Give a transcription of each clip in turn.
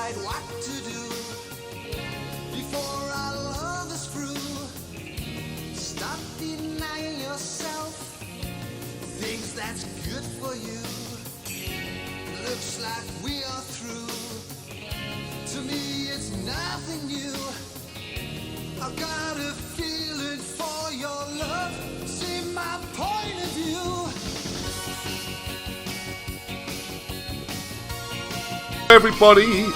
decide what to do. Before our love is through, stop denying yourself things that's good for you. Looks like we are through. To me it's nothing new. I've got a feeling for your love. See my point of view. Everybody, I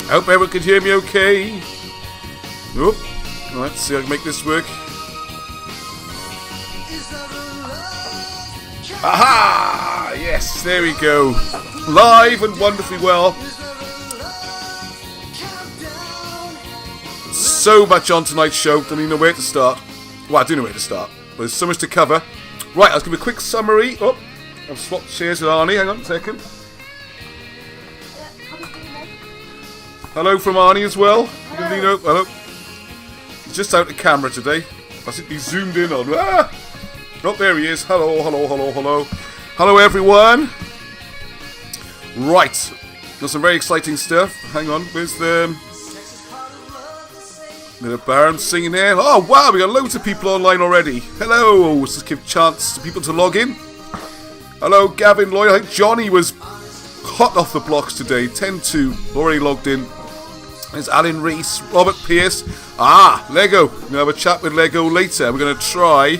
hope everyone can hear me okay. Nope. Let's see if I can make this work. Aha! Yes, there we go. Live and wonderfully well. So much on tonight's show, don't even know where to start. Well, I do know where to start, but there's so much to cover. Right, I'll give a quick summary. Oh, I've swapped chairs with Arnie. Hang on a second. Hello from Arnie as well. Hello. Hello. He's just out of camera today. I think he's zoomed in on. Ah! Oh, there he is. Hello, hello, hello, hello. Hello, everyone. Right. Got some very exciting stuff. Hang on. Where's the... Little Baron singing there. Oh, wow. We got loads of people online already. Hello. Let's just give chance to people to log in. Hello, Gavin Lloyd. I think Johnny was hot off the blocks today. 10-2. Already logged in. There's Alan Reese, Robert Pierce. Ah, Lego. We're going to have a chat with Lego later. We're going to try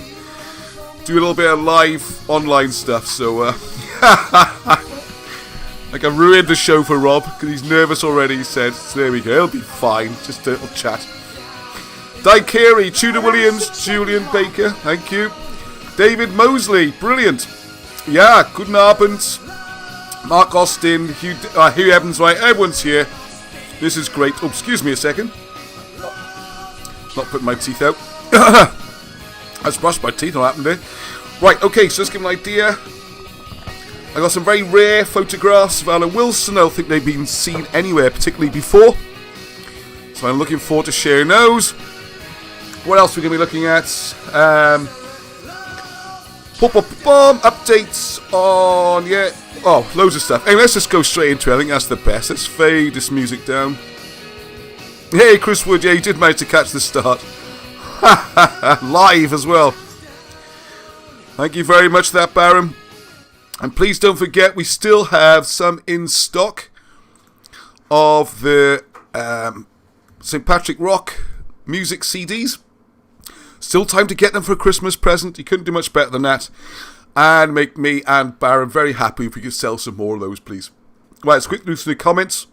do a little bit of live online stuff. So, like I ruined the show for Rob because he's nervous already. He said, so there we go. He'll be fine. Just a little chat. Di Carey, Tudor Williams, Julian Baker. Thank you. David Mosley. Brilliant. Yeah, guten Abend. Mark Austin, Hugh Evans. Right, everyone's here. This is great. Oh, excuse me a second. Not putting my teeth out. I just brushed my teeth. What happened there? Right, okay, so let's give an idea. I got some very rare photographs of Alan Wilson. I don't think they've been seen anywhere particularly before. So I'm looking forward to sharing those. What else are we going to be looking at? Updates on, yeah. Oh, loads of stuff. Anyway, let's just go straight into it. I think that's the best. Let's fade this music down. Hey, Chris Wood. Yeah, you did manage to catch the start. Live as well. Thank you very much for that, Baron. And please don't forget, we still have some in stock of the St. Patrick Rock music CDs. Still time to get them for a Christmas present. You couldn't do much better than that. And make me and Baron very happy if we could sell some more of those, please. Right, let's quickly through the comments.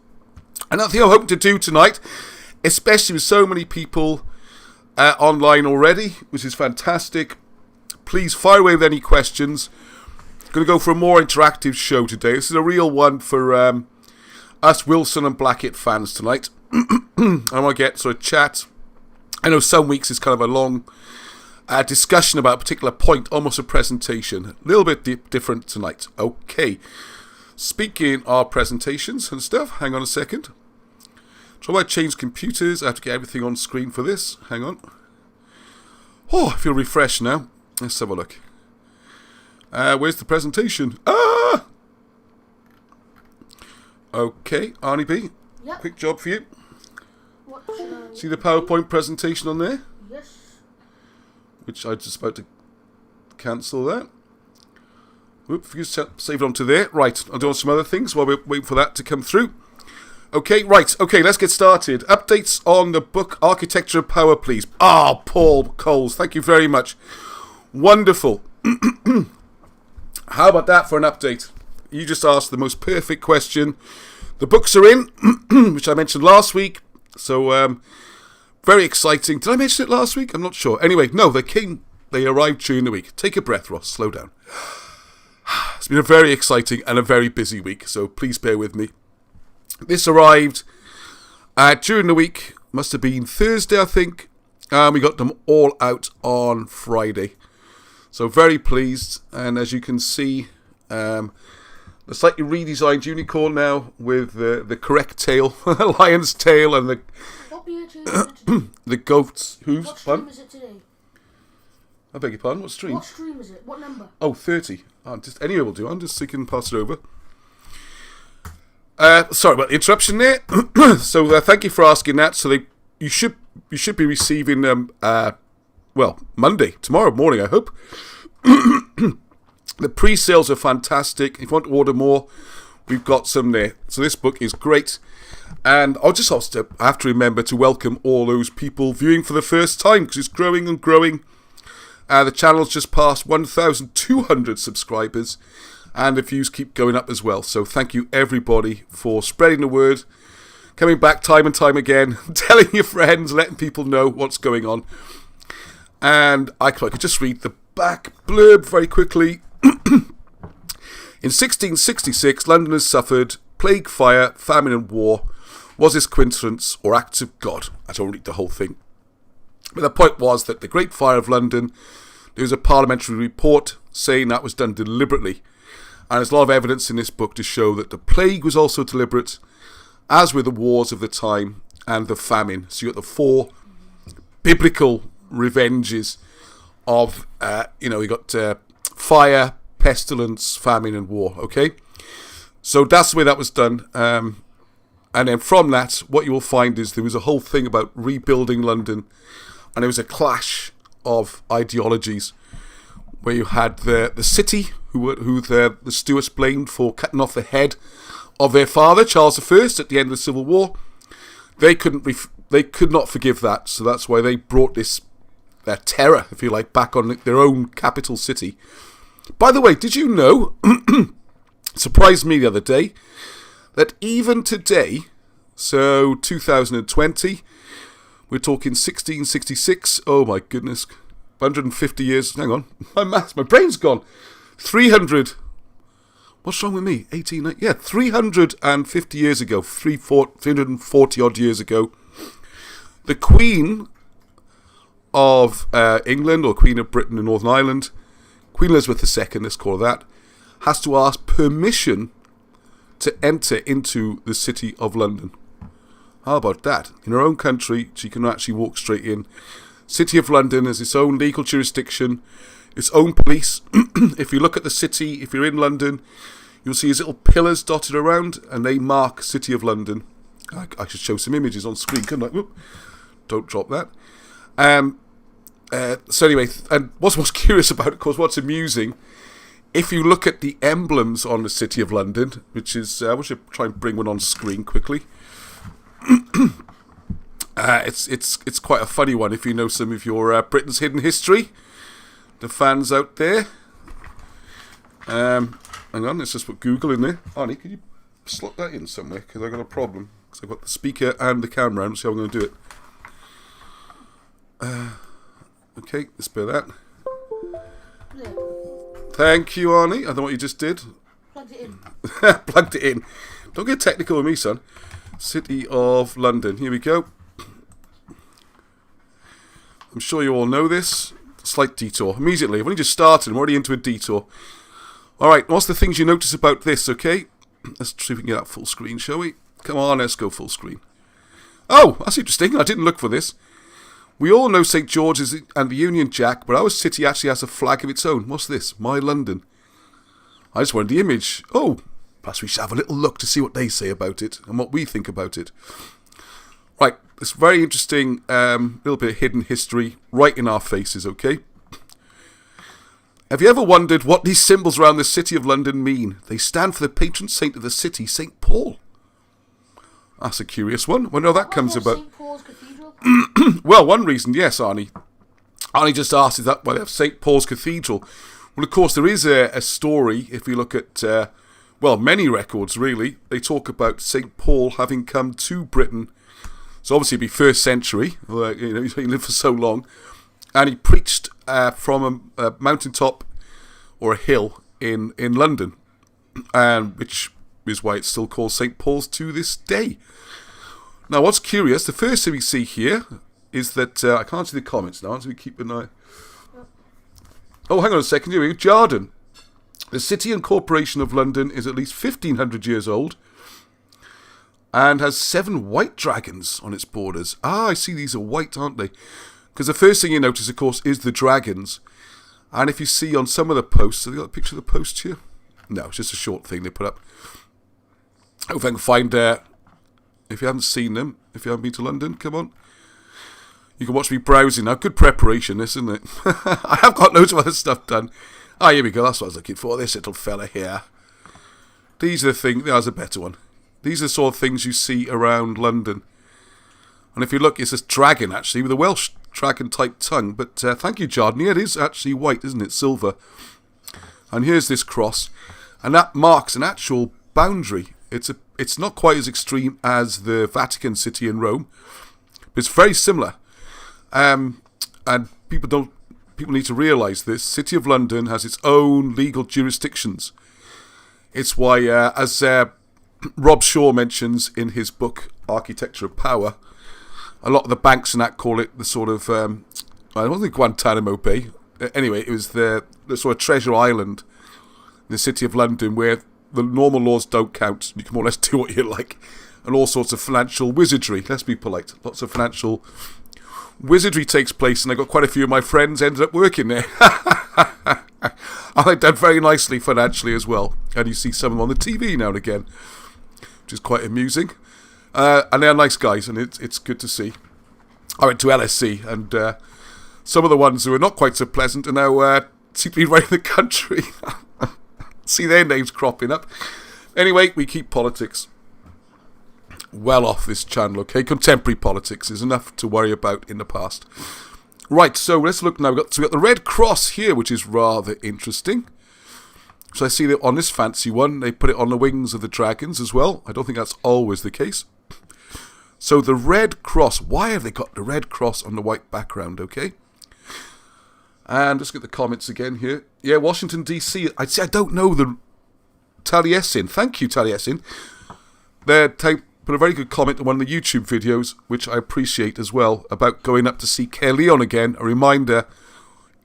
Another thing I'm hoping to do tonight, especially with so many people online already, which is fantastic. Please fire away with any questions. Going to go for a more interactive show today. This is a real one for us Wilson and Blackett fans tonight. I want to get sort of chat. I know some weeks is kind of a long discussion about a particular point, almost a presentation. A little bit different tonight. Okay. Speaking of presentations and stuff, hang on a second. So I change computers. I have to get everything on screen for this. Hang on. Oh, I feel refreshed now. Let's have a look. Where's the presentation? Ah! Okay, Arnie B. Yep. Quick job for you. See the PowerPoint presentation on there? Yes. Which I just about to cancel that. Whoop, if you save it onto there. Right, I'll do on some other things while we're waiting for that to come through. Okay, right. Okay, let's get started. Updates on the book Architecture of Power, please. Ah, Paul Coles, thank you very much. Wonderful. How about that for an update? You just asked the most perfect question. The books are in, which I mentioned last week. So, very exciting. Did I mention it last week? I'm not sure. Anyway, no, they arrived during the week. Take a breath, Ross. Slow down. It's been a very exciting and a very busy week, so please bear with me. This arrived during the week. Must have been Thursday, I think. We got them all out on Friday. So very pleased. And as you can see, the slightly redesigned unicorn now with the correct tail, lion's tail, and the goat's hooves. What stream is it today? I beg your pardon, what stream? What stream is it? What number? Oh, 30. Anyway, we'll do. I'm just thinking pass it over. Sorry about the interruption there. So thank you for asking that. So you should be receiving them. Monday, tomorrow morning, I hope. The pre-sales are fantastic. If you want to order more, we've got some there. So this book is great. And I'll just also have to remember to welcome all those people viewing for the first time, because it's growing and growing. The channel's just passed 1,200 subscribers, and the views keep going up as well. So thank you everybody for spreading the word, coming back time and time again, telling your friends, letting people know what's going on. And I could just read the back blurb very quickly. In 1666, London has suffered plague, fire, famine and war. Was this coincidence or acts of God? I don't read the whole thing. But the point was that the Great Fire of London, there was a parliamentary report saying that was done deliberately. And there's a lot of evidence in this book to show that the plague was also deliberate, as were the wars of the time and the famine. So you got the 4 biblical revenges of, you got fire, pestilence, famine and war, okay? So that's the way that was done. And then from that, what you will find is there was a whole thing about rebuilding London, and there was a clash of ideologies where you had the city, who the Stuarts blamed for cutting off the head of their father, Charles I, at the end of the Civil War. They could not forgive that, so that's why they brought this their terror, if you like, back on their own capital city. By the way, did you know, surprised me the other day, that even today, so 2020, we're talking 1666, oh my goodness, 150 years, hang on, my brain's gone, 300, what's wrong with me, 350 years ago, 340 odd years ago, the Queen of England, or Queen of Britain and Northern Ireland, Queen Elizabeth II, let's call her that, has to ask permission to enter into the City of London. How about that? In her own country, she can actually walk straight in. City of London has its own legal jurisdiction, its own police. If you look at the city, if you're in London, you'll see these little pillars dotted around, and they mark City of London. I should show some images on screen, couldn't I? Whoop. Don't drop that. So anyway, and what's most curious about it, of course, what's amusing, if you look at the emblems on the City of London, which is, I should try and bring one on screen quickly. It's quite a funny one if you know some of your Britain's hidden history. The fans out there. Hang on, let's just put Google in there. Arnie, could you slot that in somewhere? Because I've got a problem. Because I've got the speaker and the camera on, so I'm going to do it. Okay, let's bear that. Yeah. Thank you, Arnie. I don't know what you just did. Plugged it in. Plugged it in. Don't get technical with me, son. City of London. Here we go. I'm sure you all know this. Slight detour. Immediately. I've only just started. I'm already into a detour. Alright, what's the things you notice about this, okay? Let's see if we can get that full screen, shall we? Come on, let's go full screen. Oh, that's interesting. I didn't look for this. We all know St. George's and the Union Jack, but our city actually has a flag of its own. What's this? My London. I just wanted the image. Oh, perhaps we should have a little look to see what they say about it and what we think about it. Right, it's very interesting little bit of hidden history right in our faces, okay? Have you ever wondered what these symbols around the City of London mean? They stand for the patron saint of the city, St. Paul. That's a curious one. I wonder how that comes about. St. Paul's Cathedral? Well, one reason, yes, Arnie. Arnie just asked, is that why they have St. Paul's Cathedral? Well, of course, there is a story, if you look at, many records, really. They talk about St. Paul having come to Britain. So obviously it'd be 1st century. He lived for so long. And he preached from a mountaintop or a hill in London. Which is why it's still called St. Paul's to this day. Now, what's curious, the first thing we see here is that, I can't see the comments now, so we keep an eye. Oh, hang on a second, here we go, Jarden. The City and Corporation of London is at least 1,500 years old and has 7 white dragons on its borders. Ah, I see these are white, aren't they? Because the first thing you notice, of course, is the dragons. And if you see on some of the posts, have you got a picture of the post here? No, it's just a short thing they put up. Hope I can find, if you haven't seen them, if you haven't been to London, come on. You can watch me browsing now. Good preparation, this, isn't it? I have got loads of other stuff done. Ah, here we go. That's what I was looking for. This little fella here. These are the things. There's a better one. These are the sort of things you see around London. And if you look, it's this dragon, actually, with a Welsh dragon-type tongue. But thank you, Jordan. It is actually white, isn't it? Silver. And here's this cross. And that marks an actual boundary. It's not quite as extreme as the Vatican City in Rome. But it's very similar. And people need to realise this. City of London has its own legal jurisdictions. It's why, as Rob Shaw mentions in his book Architecture of Power, a lot of the banks and that call it the sort of I don't think Guantanamo Bay. Anyway, it was the sort of treasure island in the City of London where the normal laws don't count. You can more or less do what you like, and all sorts of financial wizardry. Let's be polite. Lots of financial wizardry takes place, and I got quite a few of my friends ended up working there. And they've done very nicely financially as well. And you see some of them on the TV now and again, which is quite amusing. And they're nice guys, and it's good to see. I went to LSC, and some of the ones who are not quite so pleasant are now seem to be running the country. See their names cropping up. Anyway, we keep politics well off this channel, okay? Contemporary politics is enough to worry about in the past. Right, so let's look now. We've got the Red Cross here, which is rather interesting. So I see that on this fancy one, they put it on the wings of the dragons as well. I don't think that's always the case. So the Red Cross. Why have they got the Red Cross on the white background, okay? And let's get the comments again here. Yeah, Washington, D.C. I'd say I don't know the Taliesin. Thank you, Taliesin. They put a very good comment on one of the YouTube videos, which I appreciate as well, about going up to see Caerleon again. A reminder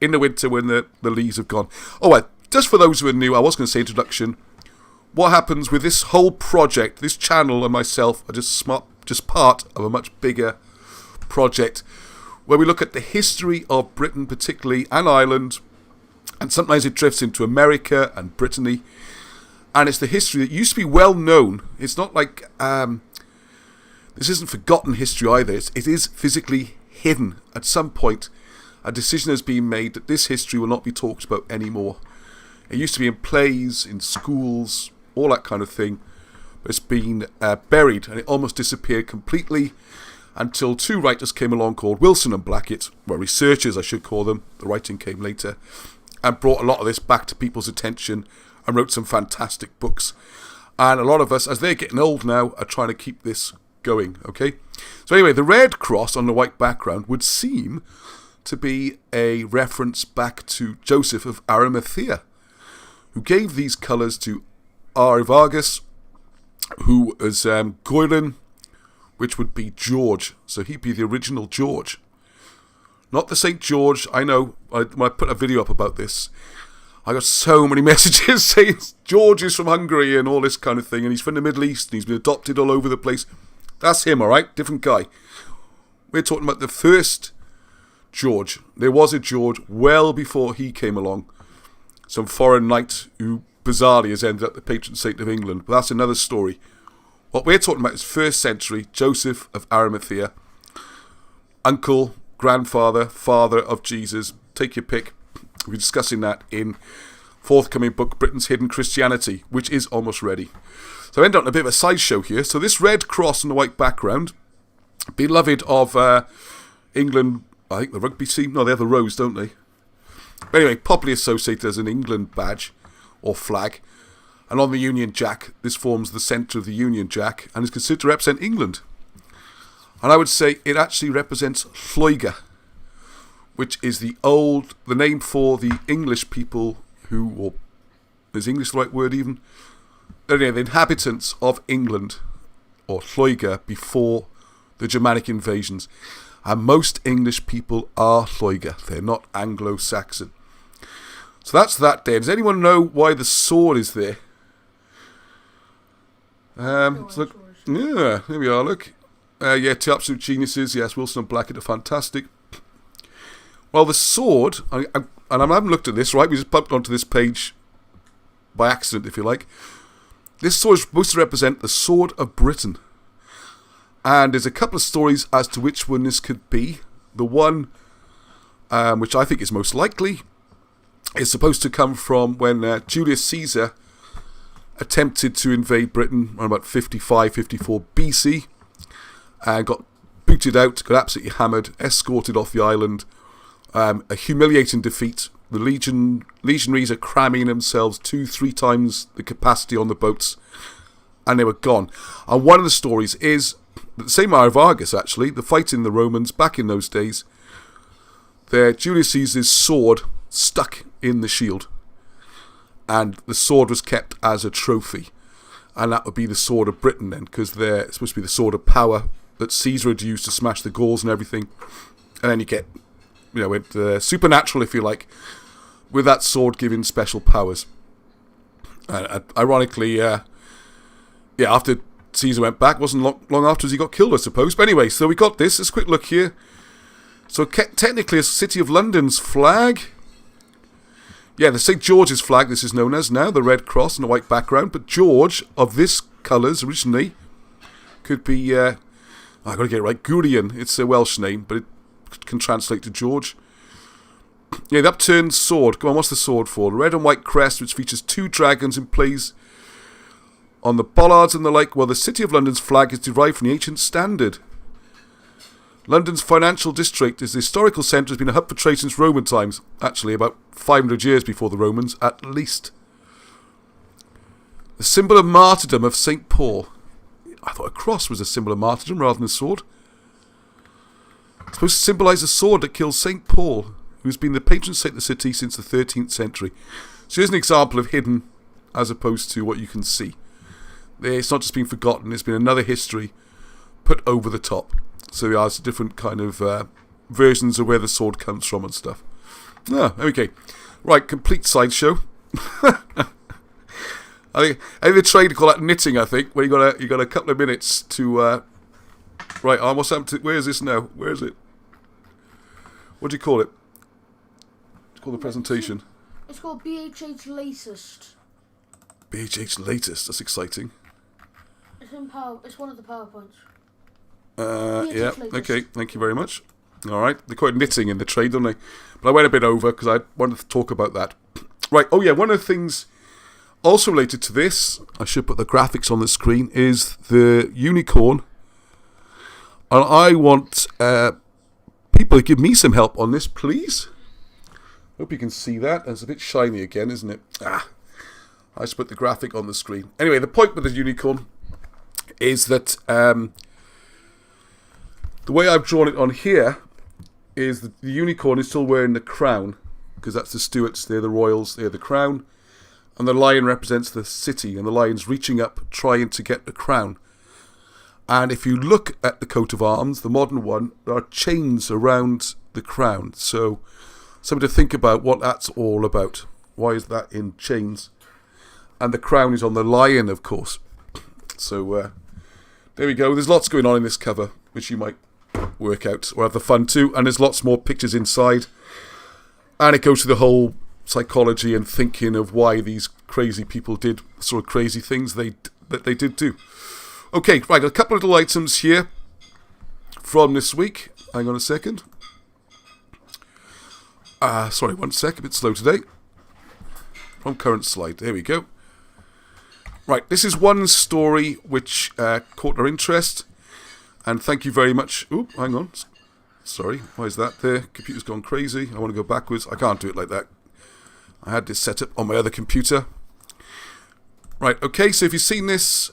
in the winter when the leaves have gone. Oh, well, just for those who are new, I was going to say introduction. What happens with this whole project, this channel and myself are just part of a much bigger project where we look at the history of Britain particularly, and Ireland, and sometimes it drifts into America and Brittany, and it's the history that used to be well known. It's not like this isn't forgotten history either. It is physically hidden. At some point a decision has been made that this history will not be talked about anymore. It used to be in plays, in schools, all that kind of thing. But it's been buried, and it almost disappeared completely until two writers came along called Wilson and Blackett, well, researchers I should call them, the writing came later, and brought a lot of this back to people's attention and wrote some fantastic books. And a lot of us, as they're getting old now, are trying to keep this going, okay? So anyway, the Red Cross on the white background would seem to be a reference back to Joseph of Arimathea, who gave these colours to Archivargus, who was Goirin, which would be George. So he'd be the original George. Not the St. George. I know, when I put a video up about this, I got so many messages saying George is from Hungary and all this kind of thing, and he's from the Middle East, and he's been adopted all over the place. That's him, alright? Different guy. We're talking about the first George. There was a George well before he came along. Some foreign knight who bizarrely has ended up the patron saint of England. But that's another story. What we're talking about is 1st century Joseph of Arimathea. Uncle, grandfather, father of Jesus. Take your pick. We'll be discussing that in forthcoming book, Britain's Hidden Christianity, which is almost ready. So I end up on a bit of a sideshow here. So this red cross on the white background, beloved of England, I think the rugby team. No, they have the rose, don't they? But anyway, popularly associated as an England badge or flag. And on the Union Jack, this forms the centre of the Union Jack and is considered to represent England. And I would say it actually represents Lloegr, which is the name for the English people who, or is English the right word even? Anyway, the inhabitants of England, or Lloegr, before the Germanic invasions. And most English people are Lloegr. They're not Anglo-Saxon. So that's that there. Does anyone know why the sword is there? Look, yeah, here we are, look. Yeah, two absolute geniuses. Yes, Wilson and Blackett are fantastic. Well, the sword, and I haven't looked at this, right? We just bumped onto this page by accident, if you like. this sword is supposed to represent the Sword of Britain. And there's a couple of stories as to which one this could be. The one, which I think is most likely, is supposed to come from when Julius Caesar attempted to invade Britain around about 55, 54 BC. And got booted out, got absolutely hammered, escorted off the island. A humiliating defeat. The legionaries are cramming themselves 2-3 times the capacity on the boats. And they were gone. And one of the stories is the same Argus, actually, the fighting the Romans back in those days. There, Julius Caesar's sword stuck in the shield. And the sword was kept as a trophy. And that would be the Sword of Britain then, because it's supposed to be the sword of power that Caesar had used to smash the Gauls and everything. And then you get, supernatural, if you like, with that sword giving special powers. Ironically, after Caesar went back, wasn't long after he got killed, I suppose. But anyway, so we got this. Let's quick look here. So technically, it's the City of London's flag. Yeah, the St. George's flag, this is known as now, the red cross and a white background. But George, of this colours originally, could be, I've got to get it right, Gurion. It's a Welsh name, but it can translate to George. Yeah, the upturned sword. Come on, what's the sword for? The red and white crest, which features 2 dragons and plays on the bollards and the like. Well, the City of London's flag is derived from the ancient standard. London's financial district is the historical centre, has been a hub for trade since Roman times. Actually, about 500 years before the Romans, at least. The symbol of martyrdom of St. Paul. I thought a cross was a symbol of martyrdom rather than a sword. It's supposed to symbolise a sword that kills St. Paul, who's been the patron saint of the city since the 13th century. So here's an example of hidden as opposed to what you can see. It's not just been forgotten, it's been another history put over the top. So he has different kind of versions of where the sword comes from and stuff. Okay. Right, complete sideshow. I think the trade call that knitting, I think, where you got a couple of minutes to right on. What's happened to, where is this now? Where is it? What do you call it? It's called the presentation. It's called BHH Latest. BHH Latest, that's exciting. It's one of the PowerPoints. Yeah, okay, thank you very much. Alright, they call it knitting in the trade, don't they? But I went a bit over because I wanted to talk about that. Right, oh yeah, one of the things also related to this, I should put the graphics on the screen, is the unicorn. And I want people to give me some help on this, please. Hope you can see that. It's a bit shiny again, isn't it? I should put the graphic on the screen. Anyway, the point with the unicorn is that the way I've drawn it on here is that the unicorn is still wearing the crown, because that's the Stuarts, they're the royals, they're the crown, and the lion represents the city, and the lion's reaching up, trying to get the crown. And if you look at the coat of arms, the modern one, there are chains around the crown. So something to think about what that's all about. Why is that in chains? And the crown is on the lion, of course. So there we go. There's lots going on in this cover, which you might work out or have the fun too. And there's lots more pictures inside. And it goes to the whole psychology and thinking of why these crazy people did sort of crazy things that they did do. Okay, right, a couple of little items here from this week. Hang on a second. Sorry, 1 sec, a bit slow today. From current slide, there we go. Right, this is one story which caught our interest. And thank you very much. Oop, hang on. Sorry, why is that there? Computer's gone crazy. I want to go backwards. I can't do it like that. I had this set up on my other computer. Right, okay, so if you've seen this...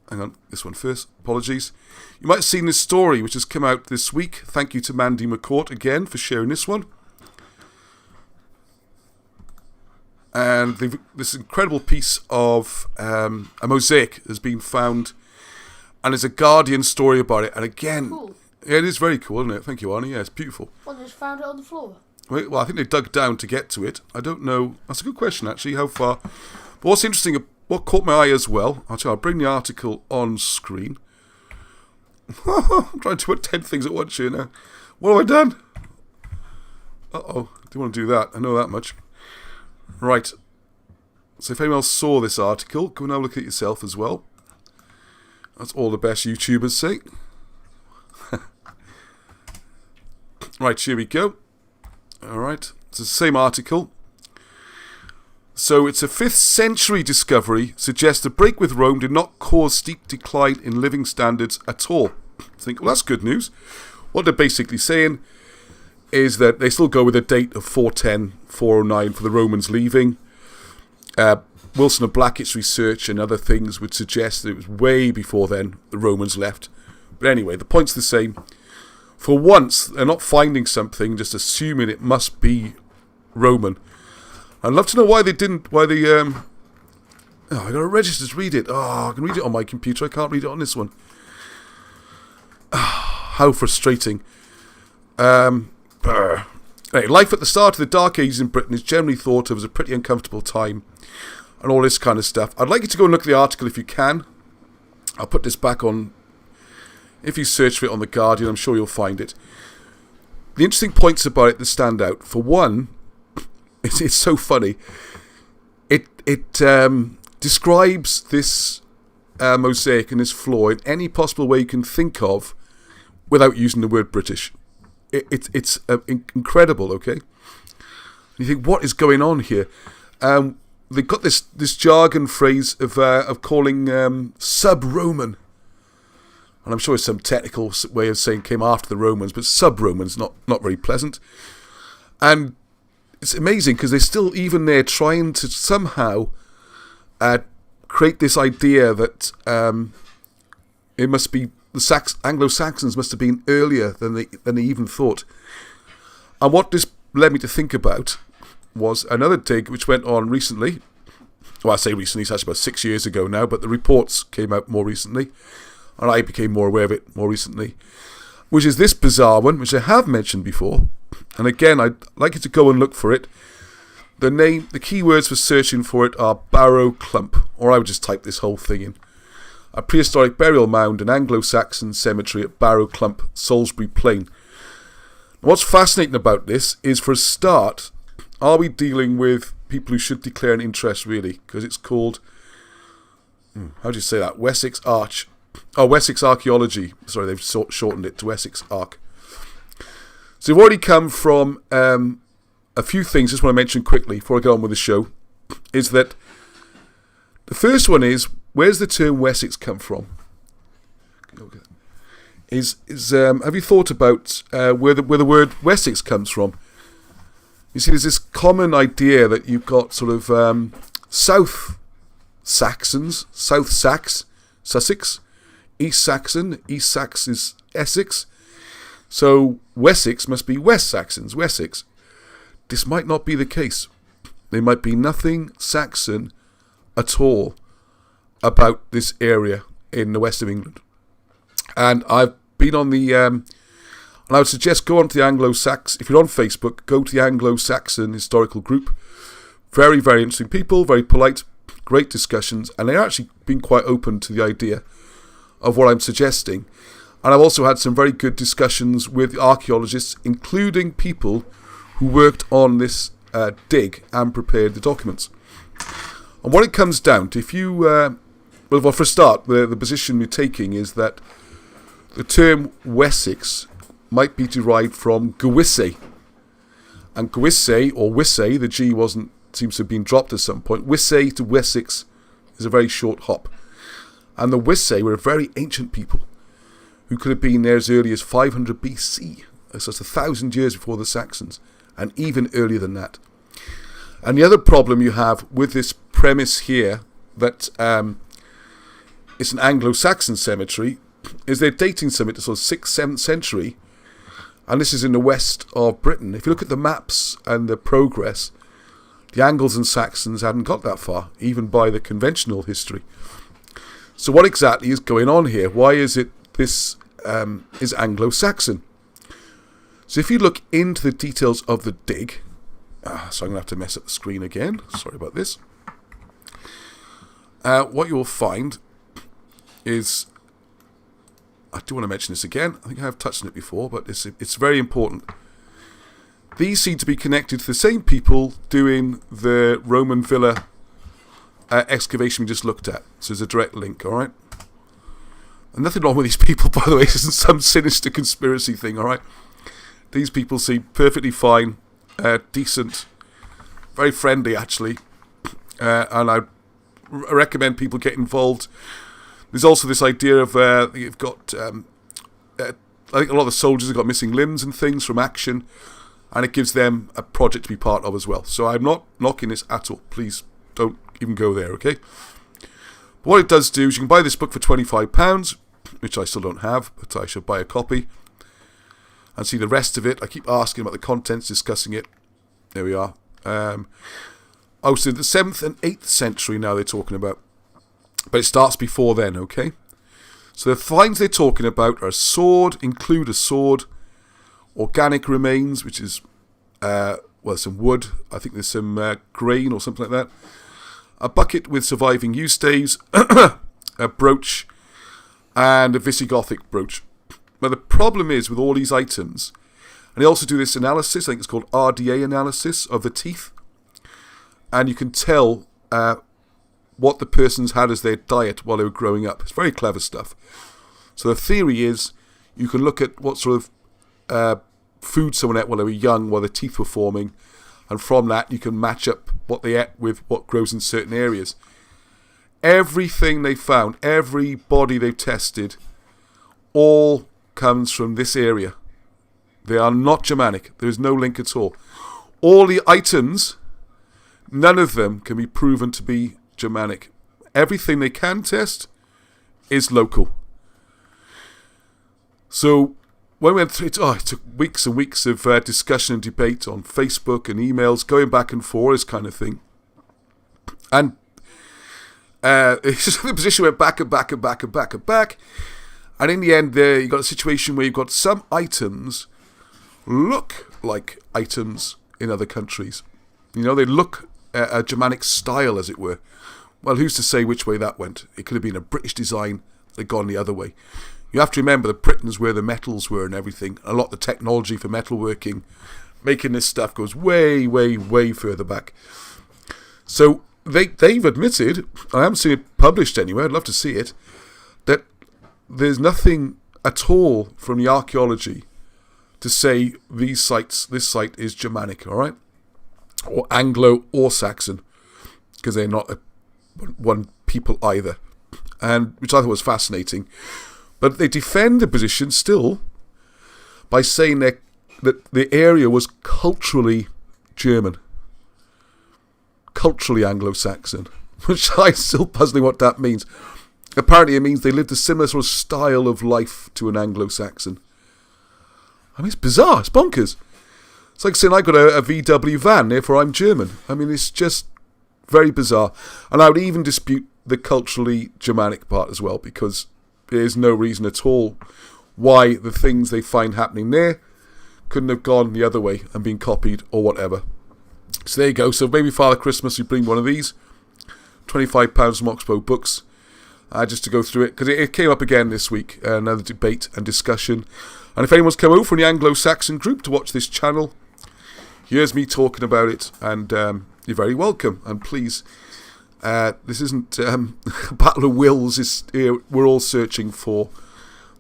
Hang on, this one first. Apologies. You might have seen this story, which has come out this week. Thank you to Mandy McCourt again for sharing this one. And this incredible piece of a mosaic has been found, and there's a Guardian story about it. And again, Cool. Yeah, it is very cool, isn't it? Thank you, Arnie. Yeah, it's beautiful. Well, they just found it on the floor. Well, I think they dug down to get to it. I don't know. That's a good question, actually. How far? But what's interesting, what caught my eye as well, I'll bring the article on screen. I'm trying to put 10 things at once here now. What have I done? Uh-oh. I do want to do that. I know that much. Right. So if anyone else saw this article, go and have a look at it yourself as well. That's all the best YouTubers say. Right, here we go. Alright, it's the same article. So it's a 5th century discovery suggests the break with Rome did not cause steep decline in living standards at all. I think, well, that's good news. What they're basically saying is that they still go with a date of 410, 409 for the Romans leaving. Wilson and Blackett's research and other things would suggest that it was way before then the Romans left. But anyway, the point's the same. For once, they're not finding something, just assuming it must be Roman. I'd love to know why they didn't, I gotta register to read it. I can read it on my computer, I can't read it on this one. How frustrating. Anyway, life at the start of the Dark Ages in Britain is generally thought of as a pretty uncomfortable time, and all this kind of stuff. I'd like you to go and look at the article if you can. I'll put this back on. If you search for it on The Guardian, I'm sure you'll find it. The interesting points about it that stand out. For one, it's so funny. It describes this mosaic and this floor in any possible way you can think of without using the word British. It's incredible, okay? You think, what is going on here? They've got this jargon phrase of calling sub-Roman. And I'm sure it's some technical way of saying came after the Romans, but sub-Romans, not very pleasant. And it's amazing because they're still even there trying to somehow create this idea that it must be the Anglo-Saxons must have been earlier than they even thought. And what this led me to think about was another dig which went on recently. Well, I say recently, it's actually about 6 years ago now, but the reports came out more recently. And I became more aware of it more recently, which is this bizarre one, which I have mentioned before. And again, I'd like you to go and look for it. The keywords for searching for it are Barrow Clump, or I would just type this whole thing in. A prehistoric burial mound, an Anglo-Saxon cemetery at Barrow Clump, Salisbury Plain. What's fascinating about this is, for a start, are we dealing with people who should declare an interest, really? Because it's called, how do you say that? Wessex Archaeology. Sorry, they've shortened it to Wessex Arch. So we've already come from a few things, just want to mention quickly before I go on with the show, is that the first one is, where's the term Wessex come from? Have you thought about where the word Wessex comes from? You see, there's this common idea that you've got sort of South Saxons, South Sax, Sussex, East Saxon, East Sax is Essex, so Wessex must be West Saxons, Wessex. This might not be the case. There might be nothing Saxon at all about this area in the west of England. And I've been on the, and I would suggest go on to the Anglo-Saxon, if you're on Facebook, go to the Anglo-Saxon Historical Group. Very, very interesting people, very polite, great discussions, and they're actually been quite open to the idea of what I'm suggesting. And I've also had some very good discussions with archaeologists, including people who worked on this dig and prepared the documents. And what it comes down to, if you, well, for a start, the position you're taking is that the term Wessex might be derived from Gewisse. And Gewisse, or Wisse, the G seems to have been dropped at some point. Wisse to Wessex is a very short hop. And the Wisse were a very ancient people who could have been there as early as 500 BC. So that's 1,000 years before the Saxons, and even earlier than that. And the other problem you have with this premise here, that it's an Anglo-Saxon cemetery, is they're dating something to sort of 6th, 7th century, and this is in the west of Britain. If you look at the maps and the progress, the Angles and Saxons hadn't got that far, even by the conventional history. So what exactly is going on here? Why is it this is Anglo-Saxon? So if you look into the details of the dig, so I'm going to have to mess up the screen again. Sorry about this. What you will find is, I do want to mention this again. I think I have touched on it before, but it's very important. These seem to be connected to the same people doing the Roman villa excavation we just looked at. So there's a direct link, alright? And nothing wrong with these people, by the way. This isn't some sinister conspiracy thing, alright? These people seem perfectly fine, decent, very friendly, actually. And I recommend people get involved. There's also this idea of you've got, I think a lot of the soldiers have got missing limbs and things from action, and it gives them a project to be part of as well. So I'm not knocking this at all. Please don't even go there, okay? But what it does do is you can buy this book for £25, which I still don't have, but I should buy a copy, and see the rest of it. I keep asking about the contents, discussing it. There we are. So the 7th and 8th century now they're talking about. But it starts before then, okay? So the finds they're talking about are include a sword, organic remains, which is, some wood. I think there's some grain or something like that. A bucket with surviving yew staves, a brooch, and a Visigothic brooch. Now the problem is with all these items, and they also do this analysis, I think it's called RDA analysis of the teeth, and you can tell what the person's had as their diet while they were growing up. It's very clever stuff. So the theory is you can look at what sort of food someone ate while they were young, while their teeth were forming, and from that you can match up what they ate with what grows in certain areas. Everything they found, every body they've tested, all comes from this area. They are not Germanic. There is no link at all. All the items, none of them can be proven to be Germanic. Everything they can test is local. So when we went through it, it took weeks and weeks of discussion and debate on Facebook and emails, going back and forth, this kind of thing. And the position went back and back and back and back and back. And in the end, there you got a situation where you've got some items look like items in other countries. You know, they look a Germanic style, as it were. Well, who's to say which way that went? It could have been a British design that gone the other way. You have to remember that Britain's where the metals were and everything. A lot of the technology for metalworking, making this stuff goes way, way, way further back. So they've admitted, I haven't seen it published anywhere, I'd love to see it, that there's nothing at all from the archaeology to say this site is Germanic, all right? Or Anglo or Saxon, because they're not one people either, and which I thought was fascinating. But they defend the position still by saying that the area was culturally German, culturally Anglo-Saxon, which I'm still puzzling what that means. Apparently it means they lived a similar sort of style of life to an Anglo-Saxon. I mean, it's bizarre, it's bonkers. It's like saying I got a VW van, therefore I'm German. I mean, it's just very bizarre. And I would even dispute the culturally Germanic part as well, because there's no reason at all why the things they find happening there couldn't have gone the other way and been copied or whatever. So there you go. So maybe Father Christmas, you bring one of these. £25 from Oxbow Books. Just to go through it, because it came up again this week, another debate and discussion. And if anyone's come over from the Anglo-Saxon group to watch this channel, here's me talking about it, and you're very welcome. And please, this isn't a battle of wills. We're all searching for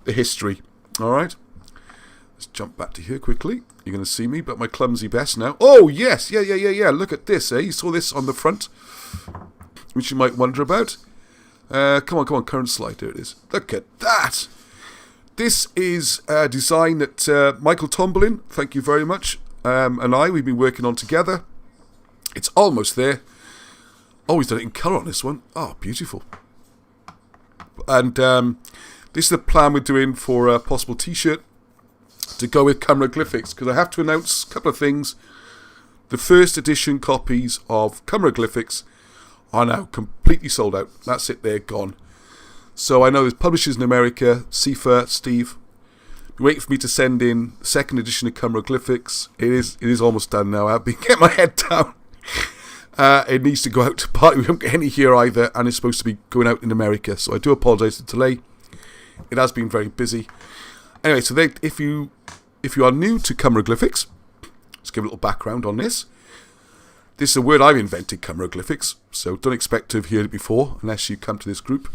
the history. All right? Let's jump back to here quickly. You're going to see me, but my clumsy best now. Oh, yes. Yeah. Look at this, eh? You saw this on the front, which you might wonder about. Come on, current slide, there it is. Look at that! This is a design that Michael Tomberlin, thank you very much, and we've been working on together. It's almost there. Oh, he's done it in colour on this one. Oh, beautiful. And this is the plan we're doing for a possible t-shirt to go with Cameroglyphics, because I have to announce a couple of things. The first edition copies of Cameroglyphics are now completely sold out. That's it, they're gone. So I know there's publishers in America, Sifa, Steve, waiting for me to send in the second edition of Cameroglyphics. It is almost done now. I've been getting my head down. It needs to go out to party. We don't get any here either, and it's supposed to be going out in America. So I do apologise for the delay. It has been very busy. Anyway, so if you are new to Cameroglyphics, let's give a little background on this. This is a word I've invented, Cameroglyphics, so don't expect to have heard it before unless you come to this group.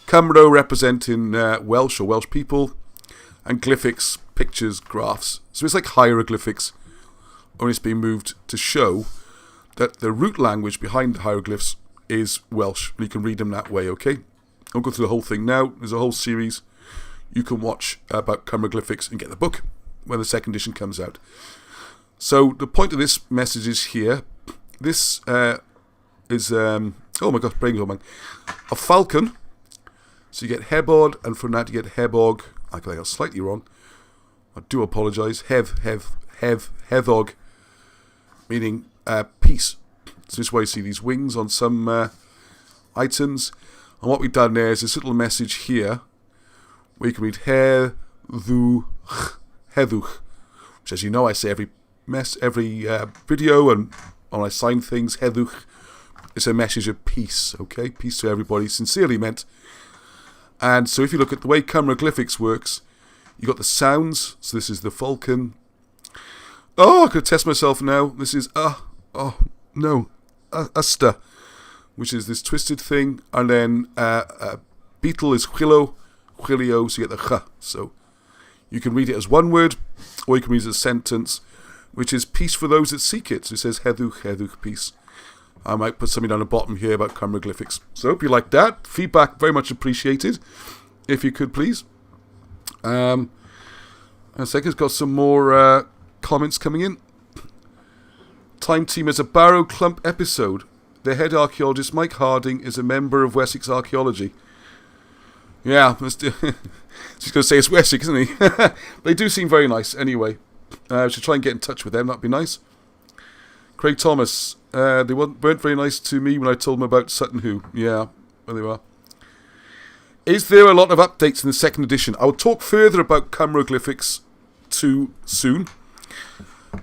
Camero representing Welsh or Welsh people, and glyphics, pictures, graphs. So it's like hieroglyphics, only it's been moved to show that the root language behind the hieroglyphs is Welsh. You can read them that way, okay? I'll go through the whole thing now. There's a whole series you can watch about Cameroglyphics and get the book when the second edition comes out. So the point of this message is here. This is, oh my gosh, brain man, a falcon. So you get Hebod, and from that you get Hebog. I got slightly wrong. I do apologise. Hevog, meaning peace. So this is why you see these wings on some items. And what we've done there is this little message here, where you can read Hedduch, which, as you know, I say every video, and when I sign things, Hedduch is a message of peace, okay? Peace to everybody, sincerely meant. And so if you look at the way Cameroglyphics works, you got the sounds. So this is the falcon. Oh, I could test myself now. This is Usta, which is this twisted thing. And then beetle is Chwilio, so you get the Ch. So you can read it as one word, or you can read it as a sentence, which is peace for those that seek it. So it says Hedduch, peace. I might put something down the bottom here about Cameroglyphics. So I hope you like that. Feedback very much appreciated, if you could please. A second's got some more comments coming in. Time Team is a Barrow Clump episode. The head archaeologist Mike Harding is a member of Wessex Archaeology. Yeah, she's going to say it's Wessex, isn't he? They do seem very nice anyway. I should try and get in touch with them, that'd be nice. Craig Thomas, they weren't very nice to me when I told them about Sutton Hoo. Yeah, there they were. Is there a lot of updates in the second edition? I will talk further about Cameroglyphics too soon.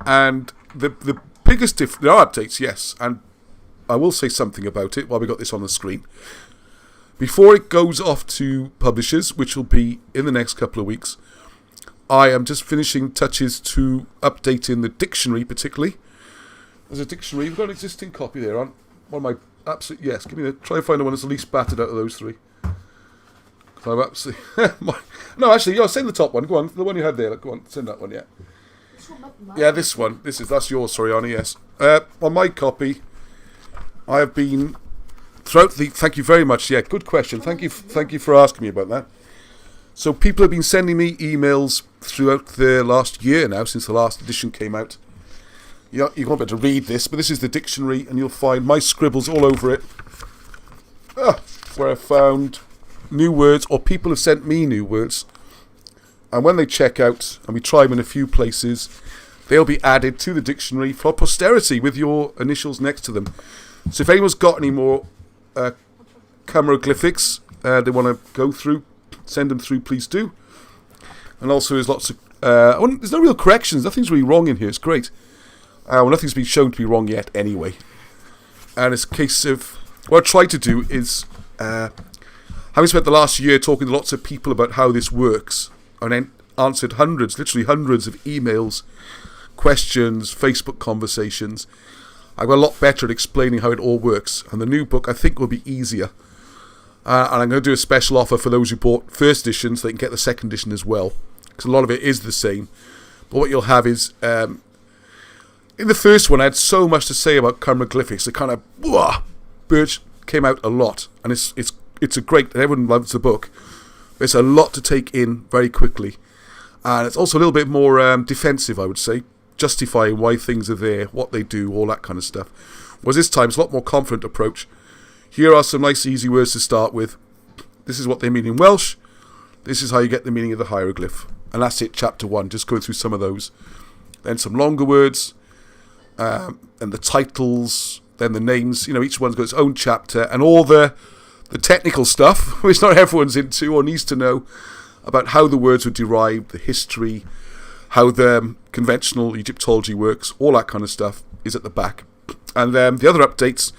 And the biggest there are updates, yes, and I will say something about it while we got this on the screen. Before it goes off to publishers, which will be in the next couple of weeks, I am just finishing touches to updating the dictionary, particularly. There's a dictionary. We've got an existing copy there on one of my absolute. Yes, give me the. Try and find the one that's the least battered out of those three. I'm absolutely. No, actually, send the top one. Go on, the one you had there. Go on, send that one. Yeah. Yeah, this one. That's yours. Sorry, Arnie. Yes. On my copy, I have been throughout the. Thank you very much. Yeah, good question. Thank you for asking me about that. So people have been sending me emails throughout the last year now, since the last edition came out. You won't be able to read this, but this is the dictionary, and you'll find my scribbles all over it, where I found new words, or people have sent me new words. And when they check out, and we try them in a few places, they'll be added to the dictionary for posterity with your initials next to them. So if anyone's got any more Cameroglyphics they want to go through, send them through, please do. And also there's lots of... there's no real corrections, nothing's really wrong in here, it's great. Nothing's been shown to be wrong yet anyway. And it's a case of... What I tried to do is... having spent the last year talking to lots of people about how this works, and then answered literally hundreds of emails, questions, Facebook conversations, I got a lot better at explaining how it all works. And the new book, I think, will be easier. And I'm going to do a special offer for those who bought first edition so they can get the second edition as well. Because a lot of it is the same. But what you'll have is... in the first one, I had so much to say about Cameroglyphics. The kind of... Birch came out a lot. And it's a great... Everyone loves the book. There's a lot to take in very quickly. And it's also a little bit more defensive, I would say. Justifying why things are there, what they do, all that kind of stuff. Whereas this time, it's a lot more confident approach. Here are some nice easy words to start with. This is what they mean in Welsh. This is how you get the meaning of the hieroglyph. And that's it, chapter 1. Just going through some of those. Then some longer words. And the titles. Then the names. Each one's got its own chapter. And all the technical stuff, which not everyone's into or needs to know, about how the words were derived, the history, how the conventional Egyptology works, all that kind of stuff is at the back. And the other updates,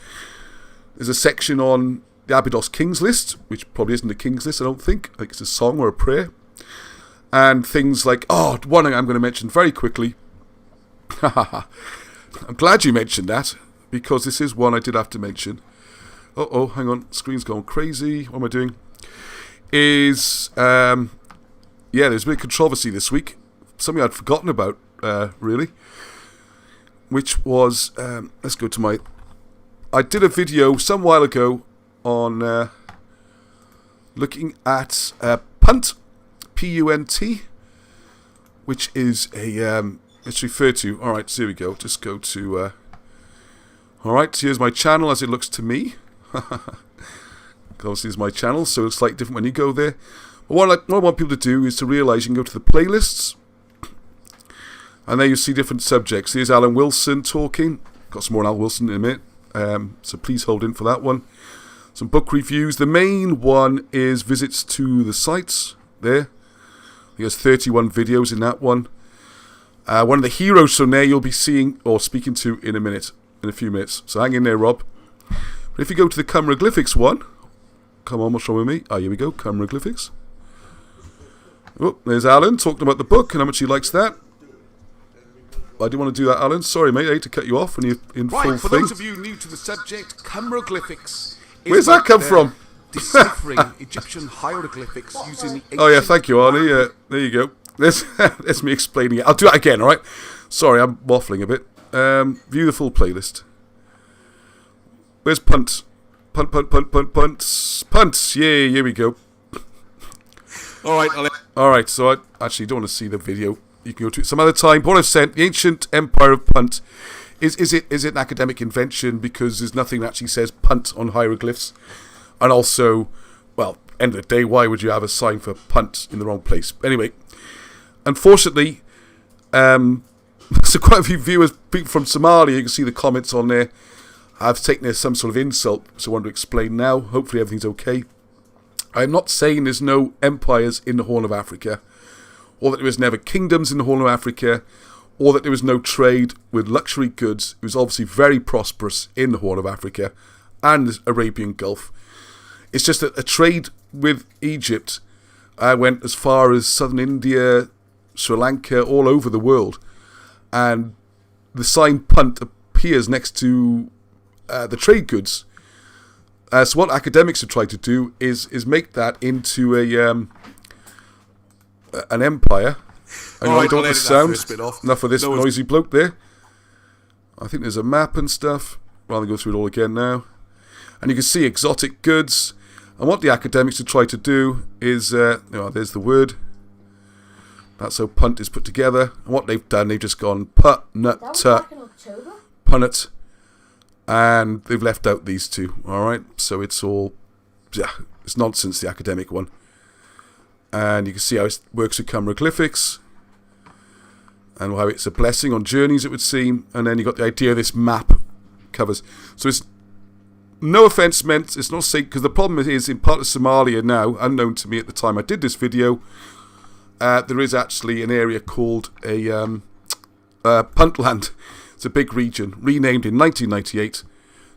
there's a section on the Abydos Kings List, which probably isn't a Kings List, I don't think. I think it's a song or a prayer. And things like, one I'm going to mention very quickly. I'm glad you mentioned that, because this is one I did have to mention. Oh, hang on, screen's gone crazy. What am I doing? There's a bit of controversy this week. Something I'd forgotten about, really. Which was, let's go to my... I did a video some while ago on looking at Punt, P-U-N-T, which is it's referred to... Alright, so here we go. Just go to... Alright, here's my channel as it looks to me. Obviously, it's my channel, so it's slightly different when you go there. But what I want people to do is to realise you can go to the playlists, and there you see different subjects. Here's Alan Wilson talking. Got some more on Alan Wilson in a minute, so please hold in for that one. Some book reviews. The main one is visits to the sites. There, there's 31 videos in that one. One of the heroes from there you'll be seeing or speaking to in a few minutes. So hang in there, Rob. But if you go to the Cameroglyphics one, come on, what's wrong with me? Here we go, Cameroglyphics. Oh, there's Alan talking about the book and how much he likes that. I didn't want to do that, Alan. Sorry, mate, I hate to cut you off when you're in full for thing. those of you new to the subject, Cameroglyphics. Where's that come from? Deciphering Egyptian hieroglyphics using the ancient... Oh, yeah, thank you, Arnie. There you go. That's me explaining it. I'll do that again, alright? Sorry, I'm waffling a bit. View the full playlist. Where's Punt? Punt. Yeah, here we go. Alright, so I actually don't want to see the video. You can go to it some other time. But what I've sent, the ancient empire of Punt, is it an academic invention because there's nothing that actually says Punt on hieroglyphs? And also, well, end of the day, why would you have a sign for Punt in the wrong place? Anyway, unfortunately, so quite a few viewers, people from Somalia, you can see the comments on there. I've taken it as some sort of insult, so I want to explain now. Hopefully everything's okay. I'm not saying there's no empires in the Horn of Africa, or that there was never kingdoms in the Horn of Africa, or that there was no trade with luxury goods. It was obviously very prosperous in the Horn of Africa and the Arabian Gulf. It's just that a trade with Egypt went as far as southern India, Sri Lanka, all over the world. And the sign Punt appears next to the trade goods. So what academics have tried to do is make that into an empire. I don't want the sound. Enough of this noisy bloke there. I think there's a map and stuff. Rather than go through it all again now. And you can see exotic goods. And what the academics have tried to do is, there's the word. That's how Punt is put together. And what they've done, they've just gone punt, punnet, and they've left out these two. Alright, so it's all, it's nonsense, the academic one. And you can see how it works with Cameroglyphics, and how it's a blessing on journeys, it would seem. And then you got the idea this map covers. So it's no offence meant, it's not safe, because the problem is in part of Somalia now, unknown to me at the time I did this video, there is actually an area called a Puntland. It's a big region, renamed in 1998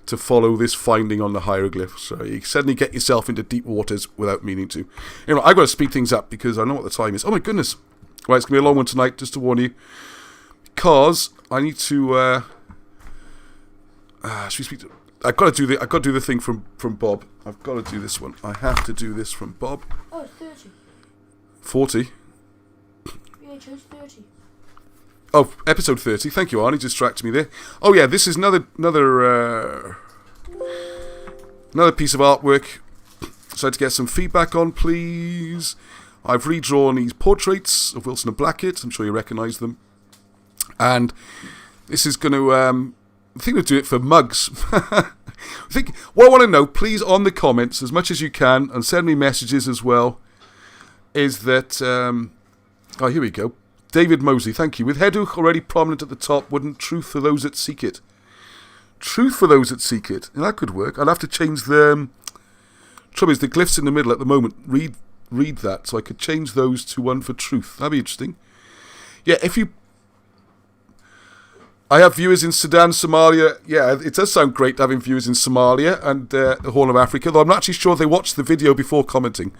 to follow this finding on the hieroglyph. So you suddenly get yourself into deep waters without meaning to. Anyway, I've got to speed things up because I know what the time is. Oh my goodness. Right, it's going to be a long one tonight, just to warn you. Because I need to... should we speak to... I've got to do the thing from Bob. I've got to do this one. I have to do this from Bob. Oh, it's 30. 40? Yeah, it chose 30. Oh, episode 30. Thank you, Arnie. Distracted me there. Oh yeah, this is another piece of artwork. So to get some feedback on, please. I've redrawn these portraits of Wilson and Blackett. I'm sure you recognise them. And this is going to... I think we'll do it for mugs. I think what I want to know, please, on the comments, as much as you can, and send me messages as well, is that... here we go. David Mosley, thank you. With Heduch already prominent at the top, wouldn't truth for those that seek it? Truth for those that seek it. Yeah, that could work. I'll have to change the... trouble is, the glyphs in the middle at the moment. Read that, so I could change those to one for truth. That'd be interesting. Yeah, if you... I have viewers in Sudan, Somalia. Yeah, it does sound great having viewers in Somalia and the Horn of Africa, though I'm not actually sure they watched the video before commenting.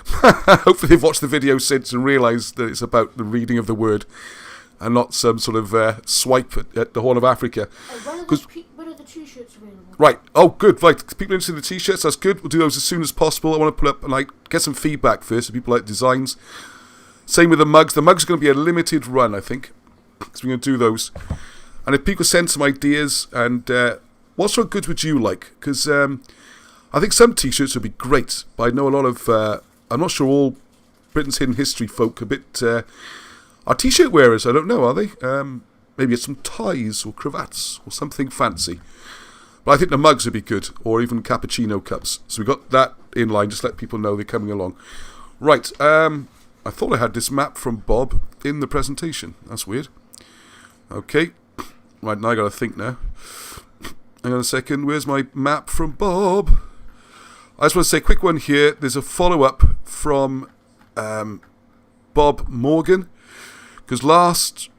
Hopefully they've watched the video since and realised that it's about the reading of the word and not some sort of swipe at the Horn of Africa. When are the the t-shirts available. Right. Oh, good. Right. People interested in the t-shirts. That's good. We'll do those as soon as possible. I want to put up and get some feedback first. If people like designs. Same with the mugs. The mugs are going to be a limited run, I think. So we're going to do those. And if people send some ideas and what sort of goods would you like? Because I think some t-shirts would be great. But I know a lot of. I'm not sure all Britain's hidden history folk a bit. Are t-shirt wearers? I don't know. Are they? Maybe it's some ties or cravats or something fancy. But I think the mugs would be good, or even cappuccino cups. So we got that in line. Just let people know they're coming along. Right. I thought I had this map from Bob in the presentation. That's weird. Okay. Right, now I got to think now. Hang on a second. Where's my map from Bob? I just want to say a quick one here. There's a follow-up from Bob Morgan. Because last...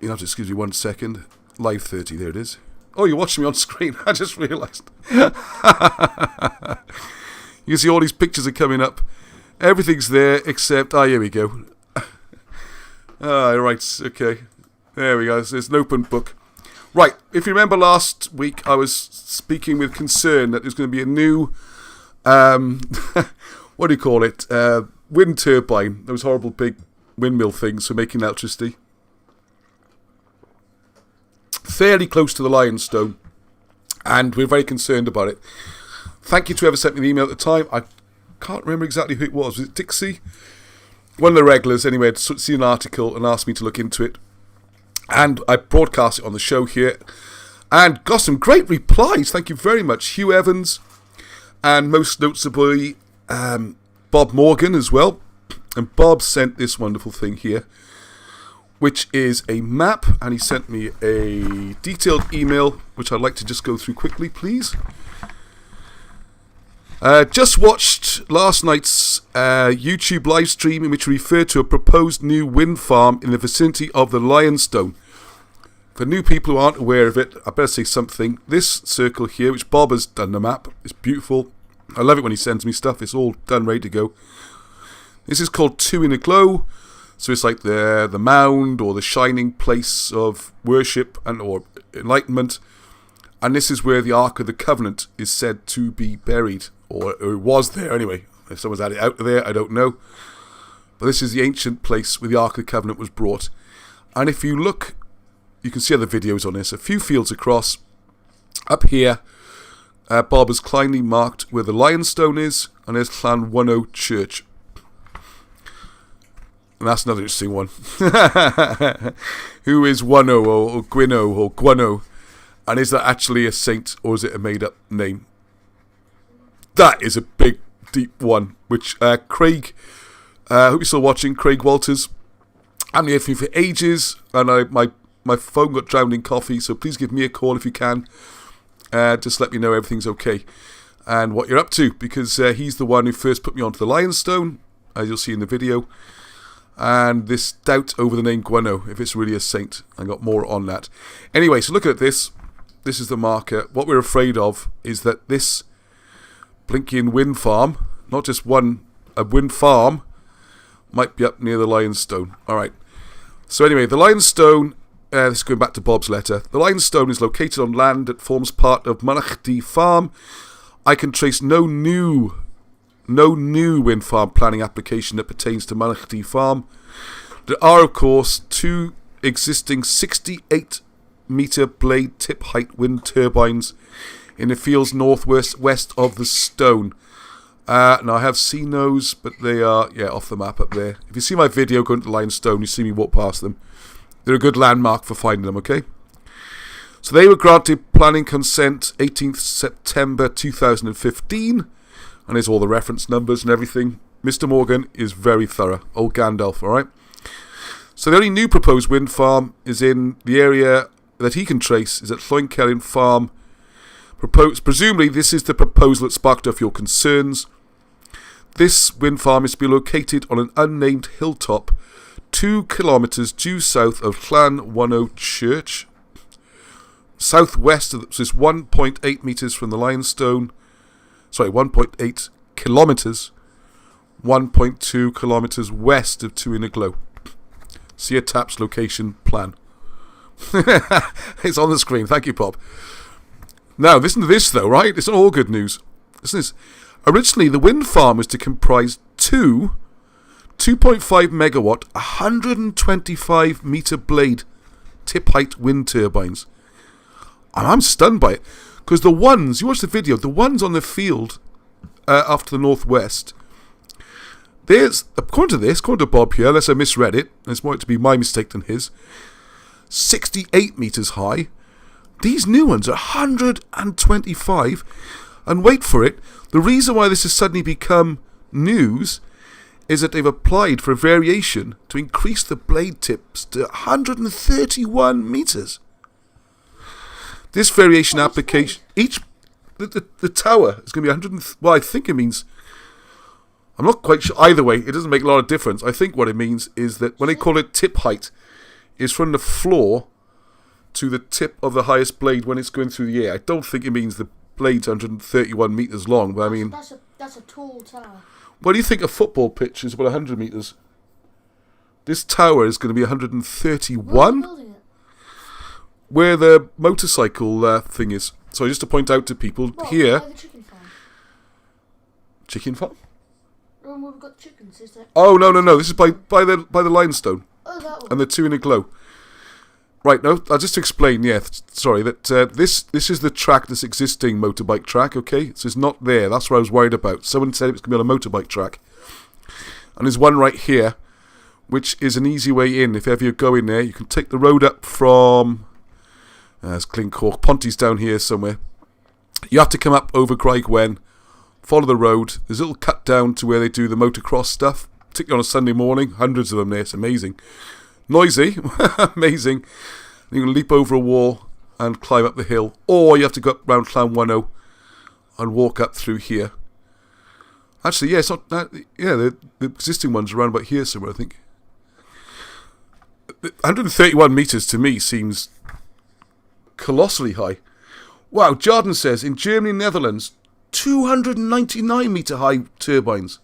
You have to excuse me 1 second. Live 30, there it is. Oh, you're watching me on screen. I just realised. You can see all these pictures are coming up. Everything's there except... here we go. Right, okay. There we go. There's an open book. Right, if you remember last week, I was speaking with concern that there's going to be a new... what do you call it? Wind turbine. Those horrible big windmill things for making electricity. Fairly close to the Lionstone, and we're very concerned about it. Thank you to whoever sent me the email at the time. I can't remember exactly who it was. Was it Dixie? One of the regulars, anyway, had seen an article and asked me to look into it. And I broadcast it on the show here, and got some great replies. Thank you very much. Hugh Evans, and most noticeably, Bob Morgan as well. And Bob sent this wonderful thing here, which is a map, and he sent me a detailed email, which I'd like to just go through quickly, please. Just watched last night's YouTube live stream in which we referred to a proposed new wind farm in the vicinity of the Lionstone. For new people who aren't aware of it, I better say something. This circle here, which Bob has done the map, is beautiful. I love it when he sends me stuff. It's all done, ready to go. This is called Two in a Glow. So it's like the mound or the shining place of worship and or enlightenment. And this is where the Ark of the Covenant is said to be buried. Or it was there anyway. If someone's had it out of there, I don't know. But this is the ancient place where the Ark of the Covenant was brought. And if you look, you can see other videos on this. A few fields across. Up here, Bob has kindly marked where the Lionstone is. And there's Clan Wunno Church. And that's another interesting one. Who is Wunno or Gwynno or Gwynno? And is that actually a saint or is it a made-up name? That is a big, deep one. Which Craig, hope you're still watching, Craig Walters. I'm here for you for ages. And my phone got drowned in coffee. So please give me a call if you can. Just let me know everything's okay. And what you're up to. Because he's the one who first put me onto the Lionstone. As you'll see in the video. And this doubt over the name Gwynno, if it's really a saint. I got more on that. Anyway, so look at this. This is the marker. What we're afraid of is that this blinking wind farm, not just a wind farm, might be up near the Lionstone. Alright. So anyway, the Lionstone, this is going back to Bob's letter. The Lionstone is located on land that forms part of Mynachdy Farm. I can trace no new wind farm planning application that pertains to Mynachdy Farm. There are, of course, 2 existing 68-metre blade tip height wind turbines in the fields northwest of the stone. Now, I have seen those, but they are, off the map up there. If you see my video going to the Lionstone, you see me walk past them. They're a good landmark for finding them, okay? So they were granted planning consent 18th September 2015. And there's all the reference numbers and everything. Mr. Morgan is very thorough. Old Gandalf, alright? So the only new proposed wind farm is in the area that he can trace, is at Llwynkellin Farm. Presumably this is the proposal that sparked off your concerns. This wind farm is to be located on an unnamed hilltop 2 kilometres due south of Clan Wunno Church. Southwest of this 1.8 metres from the Lionstone. 1.8 kilometres, 1.2 kilometres west of Two in a Glow. See a TAPS location plan. It's on the screen. Thank you, Bob. Now, listen to this, though, right? It's not all good news. Listen to this. Originally, the wind farm was to comprise two 2.5 megawatt, 125 meter blade tip height wind turbines. And I'm stunned by it. Because the ones, you watch the video, the ones on the field off to the northwest, there's, according to Bob here, unless I misread it, and it's more to be my mistake than his, 68 meters high. These new ones are 125. And wait for it, the reason why this has suddenly become news is that they've applied for a variation to increase the blade tips to 131 meters. This variation application, the tower is going to be 100. Well, I think it means, I'm not quite sure. Either way, it doesn't make a lot of difference. I think what it means is that when they call it tip height, is from the floor to the tip of the highest blade when it's going through the air. I don't think it means the blade's 131 meters long, but I mean, that's a tall tower. What do you think a football pitch is about 100 meters? This tower is going to be 131? Where the motorcycle thing is. So just to point out to people, here... By the chicken farm. Chicken farm? Where we've got chickens, is there? Oh, no. This is by the limestone. Oh, that one. And the two in a glow. Right, no, I'll just explain, sorry, that this is the track, this existing motorbike track, okay? So it's not there, that's what I was worried about. Someone said it was going to be on a motorbike track. And there's one right here, which is an easy way in. If ever you go in there, you can take the road up from... there's Glencork, Ponty's down here somewhere. You have to come up over Graigwen, follow the road. There's a little cut down to where they do the motocross stuff, particularly on a Sunday morning. Hundreds of them there, it's amazing. Noisy, amazing. You can leap over a wall and climb up the hill, or you have to go up round Clown 10 and walk up through here. Actually, yeah, it's not that. Yeah, the existing ones are around about here somewhere, I think. 131 meters to me seems colossally high. Wow, Jarden says in Germany and Netherlands, 299 meter high turbines.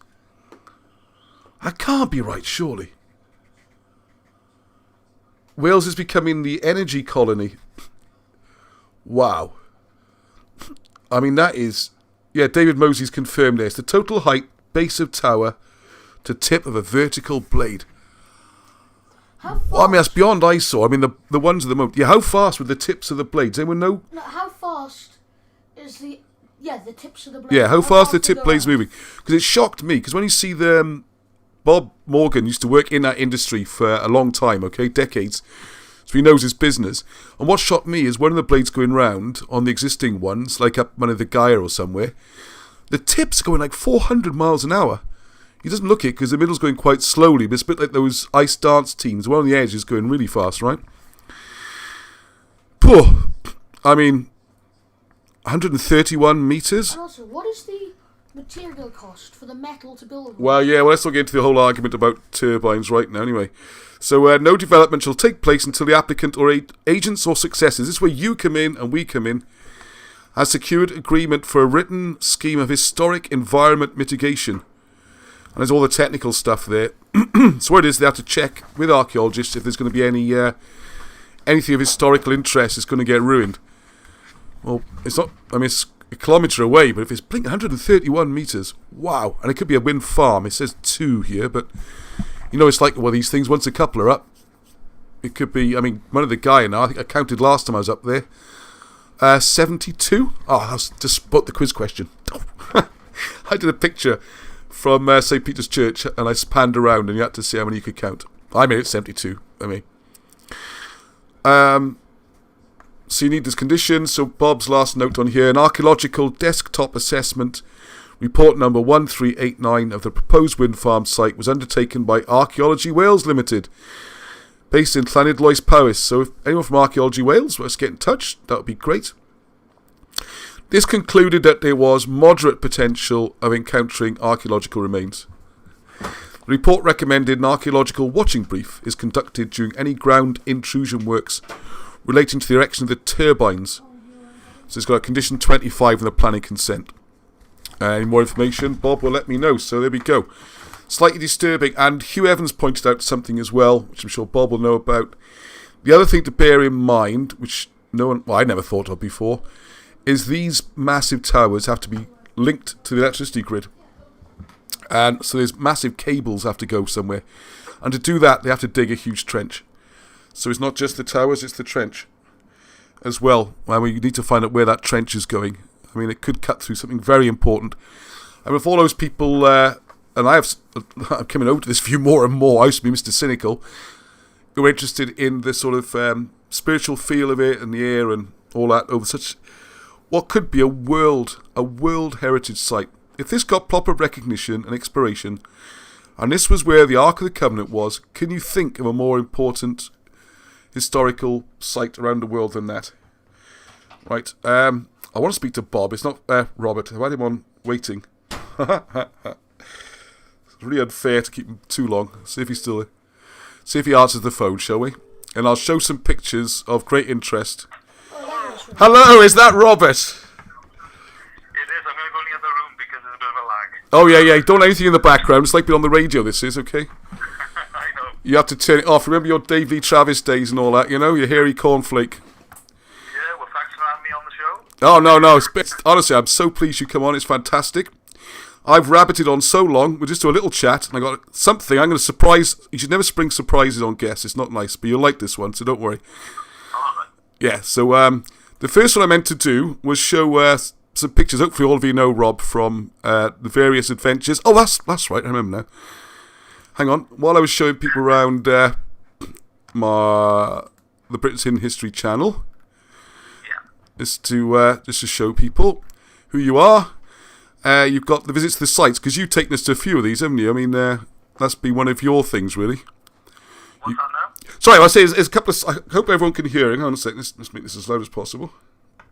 That can't be right, surely. Wales is becoming the energy colony. Wow. I mean, that is... Yeah, David Mosley's confirmed this. The total height, base of tower, to tip of a vertical blade. How fast? Well, I mean, that's beyond I saw. I mean, the ones at the moment... Yeah, how fast with the tips of the blades? Anyone know? No, how fast is the... Yeah, the tips of the blades. Yeah, how fast the tip blade's around? moving. Because it shocked me. Because when you see the... Bob Morgan used to work in that industry for a long time, okay, decades, so he knows his business. And what shocked me is one of the blades going round on the existing ones, like up one of the Gaia or somewhere, the tip's going like 400 miles an hour. He doesn't look it because the middle's going quite slowly, but it's a bit like those ice dance teams. The one on the edge is going really fast, right? Poor. I mean, 131 meters? And also, what is the material cost for the metal to build one? Well, yeah, let's not get into the whole argument about turbines right now anyway. So no development shall take place until the applicant or agents or successors, this is where you come in and we come in, has secured agreement for a written scheme of historic environment mitigation. And there's all the technical stuff there. So what it is, they have to check with archaeologists if there's going to be any anything of historical interest that's going to get ruined. Well, it's not, I mean, it's a kilometre away, but if it's 131 metres, wow. And it could be a wind farm. It says 2 here, but you know, it's like, well, these things, once a couple are up, it could be, I mean, one of the guy now, I think I counted last time I was up there, 72? Oh, that was just spot the quiz question. I did a picture from St. Peter's Church, and I panned around, and you had to see how many you could count. I made it 72, I mean. So you need this condition. So Bob's last note on here, an archaeological desktop assessment report number 1389 of the proposed wind farm site was undertaken by Archaeology Wales Limited, based in Llanidloes, Powys. So if anyone from Archaeology Wales wants to get in touch, that would be great. This concluded that there was moderate potential of encountering archaeological remains. The report recommended an archaeological watching brief is conducted during any ground intrusion works relating to the erection of the turbines. So it's got a condition 25 in the planning consent. Any more information, Bob will let me know. So there we go. Slightly disturbing. And Hugh Evans pointed out something as well, which I'm sure Bob will know about. The other thing to bear in mind, which no one, well, I never thought of before, is these massive towers have to be linked to the electricity grid. And so there's massive cables have to go somewhere. And to do that, they have to dig a huge trench. So it's not just the towers, it's the trench as well. Well, we need to find out where that trench is going. I mean, it could cut through something very important. And with all those people, and I'm coming over to this view more and more, I used to be Mr. Cynical, who were interested in the sort of spiritual feel of it and the air and all that over such what could be a world heritage site. If this got proper recognition and exploration, and this was where the Ark of the Covenant was, can you think of a more important historical site around the world than that? Right, I want to speak to Bob. It's not Robert. I've had him on waiting. It's really unfair to keep him too long. See if he answers the phone, shall we? And I'll show some pictures of great interest. Hello, is that Robert? It is. I'm going to go near the room because there's a bit of a lag. Oh, yeah. Don't anything in the background. It's like being on the radio, this is, okay? I know. You have to turn it off. Remember your Dave Lee Travis days and all that, you know? Your hairy cornflake. Yeah, well, thanks for having me on the show. Oh, no. Honestly, I'm so pleased you come on. It's fantastic. I've rabbited on so long. We'll just do a little chat, and I got something. I'm going to surprise. You should never spring surprises on guests. It's not nice, but you'll like this one, so don't worry. All right. Yeah, so the first one I meant to do was show some pictures. Hopefully all of you know Rob from the various adventures. Oh, that's right. I remember now. Hang on. While I was showing people around the Britain's Hidden History channel, just to show people who you are. You've got the visits to the sites, because you've taken us to a few of these, haven't you? I mean, that's been one of your things, really. What's that now? Sorry, I say there's a couple of. I hope everyone can hear. Hang on a second. Let's make this as loud as possible.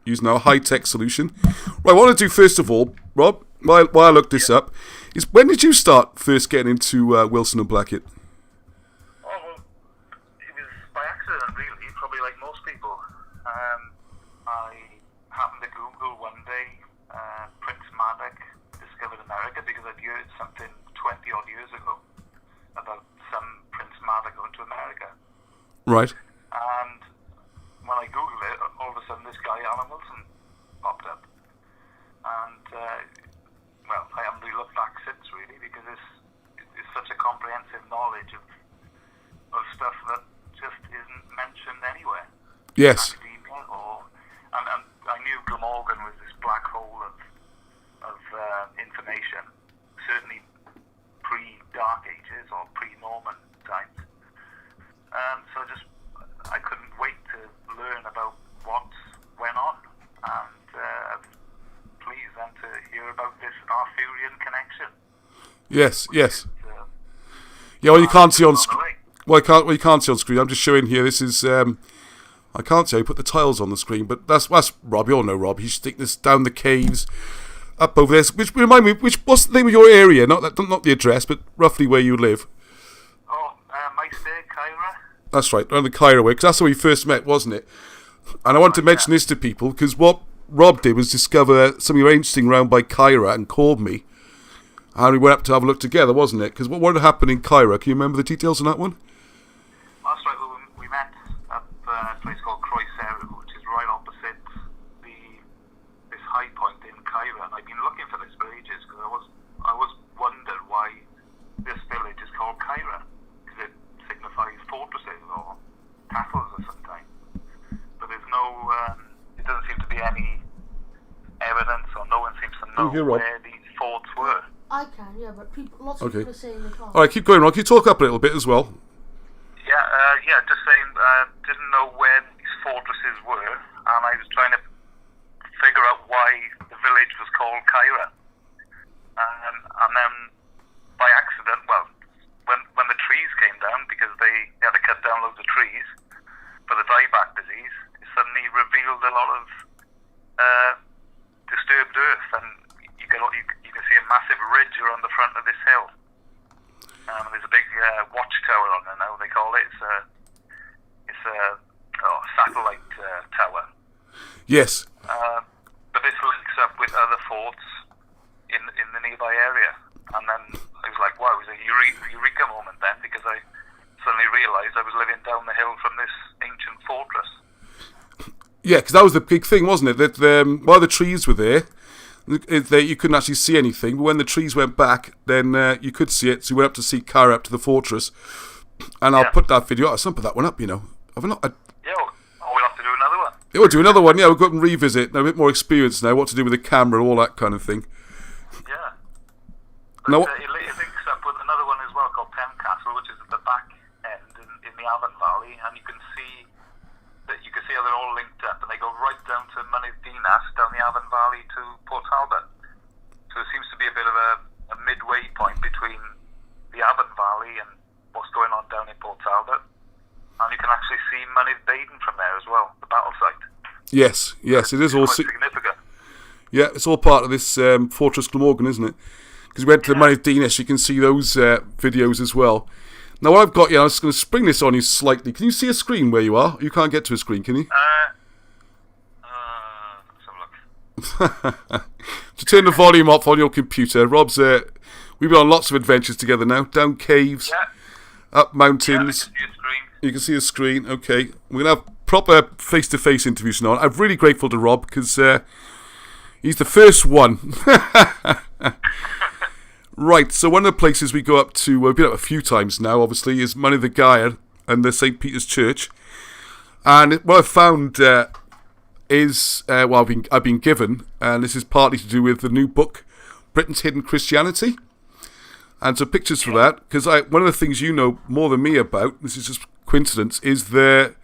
Using our high-tech solution. What I want to do first of all, Rob, while I look this up, is when did you start first getting into Wilson and Blackett? Oh, well, it was by accident, really. Probably like most people. I happened to Google one day. Prince Madoc discovered America, because I'd heard something 20 odd years ago about some Prince Madoc going to America. Right. And when I googled it, all of a sudden this guy Alan Wilson popped up. And well, I haven't really looked back since, really, because it's such a comprehensive knowledge of stuff that just isn't mentioned anywhere. Yes. Academia and I knew Glamorgan was this black hole of information, certainly pre-Dark Ages or pre-Norman times. So I couldn't wait to learn about what went on, and I was pleased then to hear about this Arthurian connection. Yes. Yeah, well, you can't see on screen. Well, you can't see on screen. I'm just showing here. This is. I can't see. I put the tiles on the screen, but that's Rob. You all know Rob. He's taking this down the caves, up over there. Which remind me, what's the name of your area? Not the address, but roughly where you live. Oh, Meister, Kyra. That's right, around the Cairo way, because that's how we first met, wasn't it? And I want to mention this to people, because what Rob did was discover something very interesting around by Kyra and called me. And we went up to have a look together, wasn't it? Because what had happened in Kyra? Can you remember the details on that one? That's right. Well, we met at a place called Croiseru, which is right opposite this high point in Kyra. And I've been looking for this for ages, because I was wondered why this village is called Kyra, because it signifies fortresses or castles of some kind. But there's no, it doesn't seem to be any evidence, or no one seems to know where these forts were. I can, yeah, but lots of people are saying they can't. Alright, keep going, Rob. Can you talk up a little bit as well? Yeah, just saying, didn't know where these fortresses were, and I was trying to figure out why the village was called Kyra. And then, by accident, well, when the trees came down, because they had to cut down loads of trees for the dieback disease, it suddenly revealed a lot of disturbed earth, and you can see a massive ridge around the front of this hill. There's a big watchtower on there now, they call it. It's a satellite tower. Yes. But this links up with other forts in the nearby area. And then I was like, wow, it was a eureka moment then, because I suddenly realised I was living down the hill from this ancient fortress. Yeah, because that was the big thing, wasn't it? That while the trees were there, you couldn't actually see anything. But when the trees went back, then you could see it. So you went up to see Cairo, up to the fortress. And I'll put that video. I put that one up, you know. Have I not? We'll have to do another one. Yeah, we'll do another one. Yeah, we'll go up and revisit. Now, a bit more experience now. What to do with the camera, all that kind of thing. Yeah. No. It links up with another one as well called Penn Castle, which is at the back end in the Avon Valley, and you can see how they're all linked up, and they go right down to Mynydd Dinas, down the Avon Valley to Port Talbot. So it seems to be a bit of a midway point between the Avon Valley and what's going on down in Port Talbot. And you can actually see Mynydd Baden from there as well, the battle site. Yes, it is all significant. Yeah, it's all part of this Fortress Glamorgan, isn't it? Because we went to the Mynydd Dinas, you can see those videos as well. Now, what I've got here, I'm just going to spring this on you slightly. Can you see a screen where you are? You can't get to a screen, can you? Let's have a look. To turn the volume up on your computer, Rob's. We've been on lots of adventures together now, down caves, up mountains. Yeah, I can see a screen. You can see a screen. Okay, we're gonna have proper face-to-face interviews now. I'm really grateful to Rob because he's the first one. Right, so one of the places we go up to, we've been up a few times now, obviously, is Mynydd the Gair and the St. Peter's Church. And what I've found is, I've been given, and this is partly to do with the new book, Britain's Hidden Christianity. And so pictures for that, because one of the things you know more than me about, this is just coincidence, is the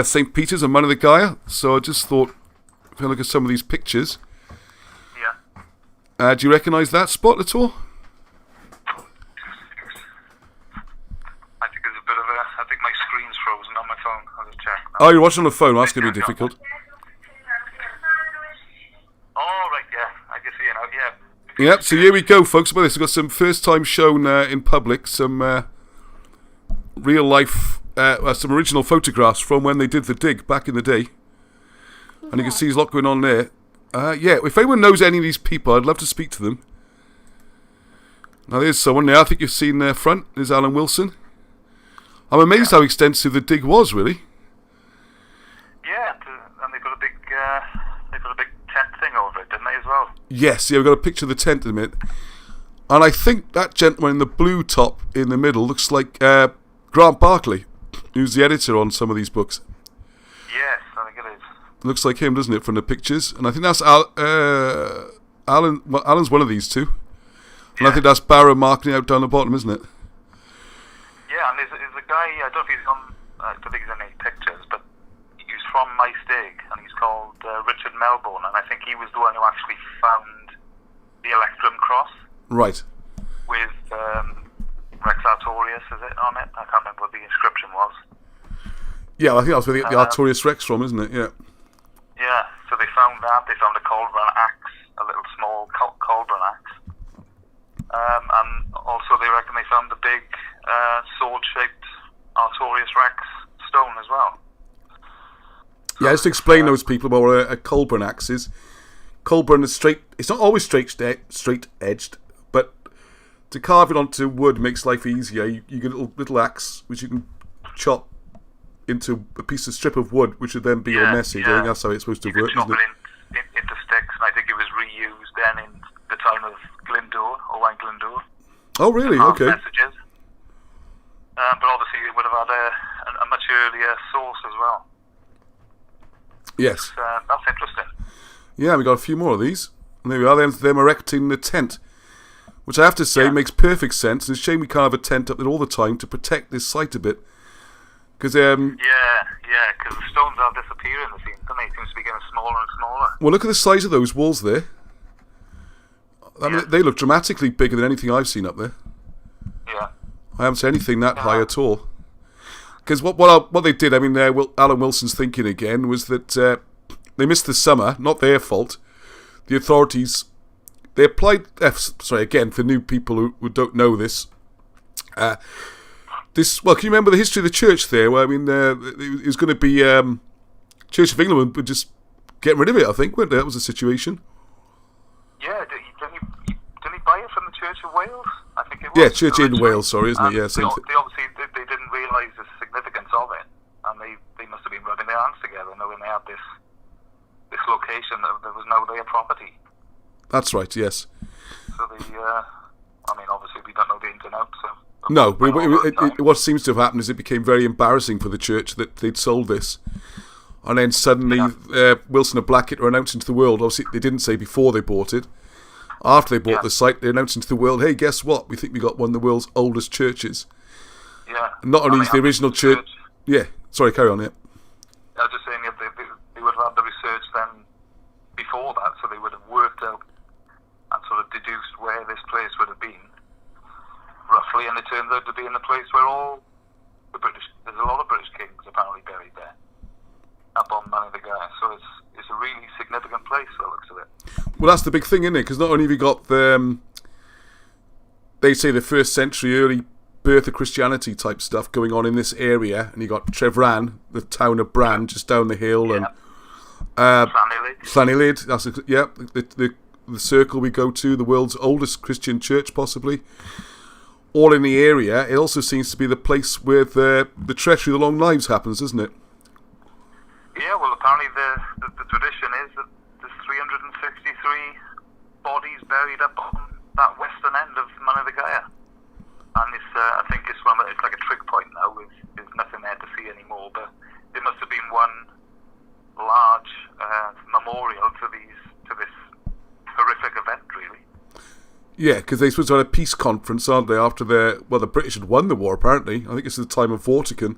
St. Peter's and Mynydd the Gair. So I just thought, if I look at some of these pictures, do you recognise that spot at all? I think my screen's frozen on my phone. I'll just check. Oh, you're watching on the phone. That's going to be difficult. Oh, right, yeah. I can see it now, yeah. Yep, so here we go, folks. Well, this we've got some first time shown in public, some real life, some original photographs from when they did the dig back in the day. And you can see there's a lot going on there. If anyone knows any of these people, I'd love to speak to them. Now, there's someone there. I think you've seen their front. There's Alan Wilson. I'm amazed how extensive the dig was, really. Yeah, and they've got a big tent thing over it, didn't they, as well? Yes, yeah, we've got a picture of the tent in a minute. And I think that gentleman in the blue top in the middle looks like Grant Barclay, who's the editor on some of these books. Yes, I think it is. Looks like him, doesn't it, from the pictures? And I think that's Alan. Well, Alan's one of these two. And I think that's Barrow marking out down the bottom, isn't it? Yeah, and there's a guy, I don't know if he's on, I don't think he's in any pictures, but he's from Maesteg, and he's called Richard Melbourne, and I think he was the one who actually found the Electrum cross. Right. With Rex Artorius, is it, on it? I can't remember what the inscription was. Yeah, I think that's where the Artorius Rex from, isn't it? Yeah. Yeah, so they found that. They found a cauldron axe, a little small cauldron axe. And also they reckon they found the big sword-shaped Artorius Rex stone as well. Yeah, just to explain those people about what a cauldron axe is. Cauldron is straight. It's not always straight-edged, but to carve it onto wood makes life easier. You get a little axe which you can chop into a strip of wood, which would then be your message. I think that's how it's supposed to work, isn't it? Into sticks, and I think it was reused then in the time of Glyndŵr, Owain Glyndŵr. Oh, really? Okay. Messages. But obviously it would have had a much earlier source as well. Yes. That's interesting. Yeah, we got a few more of these. And there we are, them erecting the tent, which I have to say makes perfect sense. It's a shame we can't have a tent up there all the time to protect this site a bit. Because because the stones are disappearing, it seems, don't they? It seems to be getting smaller and smaller. Well, look at the size of those walls there. I mean, they look dramatically bigger than anything I've seen up there. Yeah. I haven't seen anything that high at all. Because what they did, I mean, Alan Wilson's thinking again, was that they missed the summer, not their fault. The authorities, they applied, again, for new people who don't know this, can you remember the history of the church there? Well, I mean, it was going to be Church of England would just get rid of it, I think, weren't they? That was the situation. Yeah, didn't he buy it from the Church of Wales? I think it was. Yeah, Church in Wales, sorry, isn't it? Yeah, they obviously they didn't realise the significance of it, and they must have been rubbing their hands together, knowing they had this location that was now their property. That's right, yes. So I mean, obviously we don't know the ins and outs of No, but what seems to have happened is it became very embarrassing for the church that they'd sold this. And then suddenly Wilson and Blackett were announcing to the world, obviously they didn't say before they bought it, after they bought the site, they're announcing to the world, hey, guess what? We think we got one of the world's oldest churches. Yeah. Not only is the original church... Yeah, sorry, carry on, yeah. I was just saying they would have had the research then before that, so they would have worked out and sort of deduced where this place would have been, roughly, and it turns out to be in the place where all the there's a lot of British kings apparently buried there, up on Money the Guy, so it's a really significant place by the looks of it. Well, that's the big thing, isn't it? Because not only have you got they say the 1st century, early birth of Christianity type stuff going on in this area, and you got Trevran, the town of Bran, just down the hill, and Llanilid, that's the circle we go to, the world's oldest Christian church, possibly, all in the area. It also seems to be the place where the treachery of the long lives happens, doesn't it? Yeah, well, apparently the tradition is that there's 363 bodies buried up on that western end of Money the Gaia. And I think it's like a trig point now, with there's nothing there to see anymore, but there must have been one large memorial to this horrific event, really. Yeah, because they supposed to have a peace conference, aren't they, after the British had won the war, apparently. I think it's the time of Vortigern.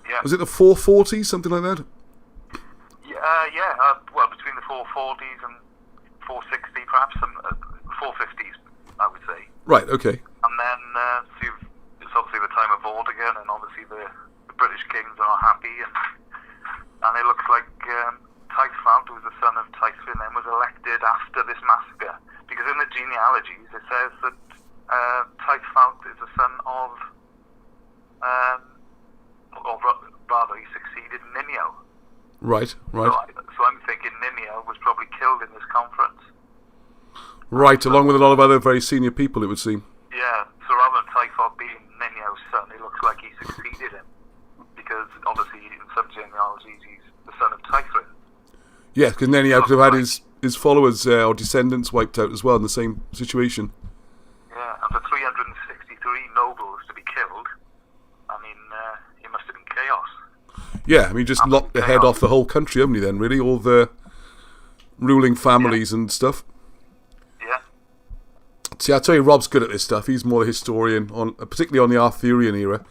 Yeah. Was it the 440s, something like that? Well, between the 440s and 460, perhaps, 450s, I would say. Right, okay. And then it's obviously the time of Vortigern, and obviously the British kings are not happy, and it looks like Taithfalt, who was the son of Taithfin, then was elected after this massacre, because in the genealogies it says that Taithfalt is the son of, or rather, he succeeded Niniel. Right. So I'm thinking Niniel was probably killed in this conference. Right, along with a lot of other very senior people, it would seem. Yeah, so rather than Taithfalt being Niniel's son, it looks like he succeeded him, because obviously in some genealogies he's the son of Taithrin. Yeah, because Niniel could have had his followers or descendants wiped out as well in the same situation. Yeah, and for 363 nobles to be killed, I mean, it must have been chaos. Yeah, I mean, just locked the head off the whole country, haven't you then, really? All the ruling families and stuff. Yeah. See, I tell you, Rob's good at this stuff. He's more a historian, particularly on the Arthurian era.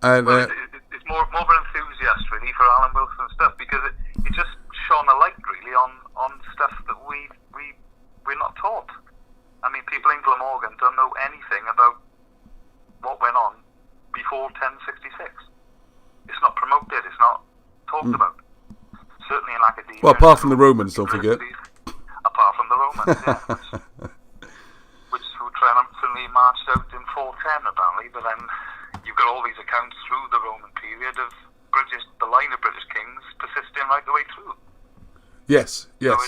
And it's more of an enthusiast, really, for Alan Wilson stuff, because it just shone a light, really, on stuff that we're not taught. I mean, people in Glamorgan don't know anything about what went on before 1066. It's not promoted, it's not talked about. Certainly in academia. Well, apart from the Romans, don't forget. Apart from the Romans, yeah. Which triumphantly marched out in 410, apparently, but then you've got all these accounts through the Roman period of the line of British kings persisting right the way through. Yes. So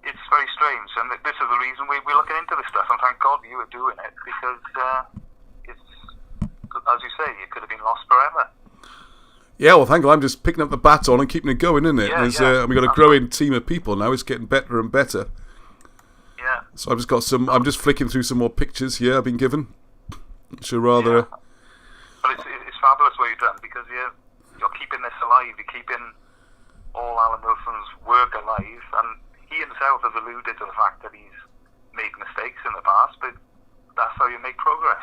it's very strange, and this is the reason we're looking into this stuff, and thank God you are doing it, because it's, as you say, it could have been lost forever. Yeah, well, thank God, I'm just picking up the baton and keeping it going, isn't it? Yeah, we've got a growing team of people now. It's getting better and better. Yeah. So I've just got I'm just flicking through some more pictures here I've been given. Which are rather... Yeah. But it's fabulous what you've done, because you're keeping this alive. You're keeping all Alan Wilson's work alive, and he himself has alluded to the fact that he's made mistakes in the past, but that's how you make progress.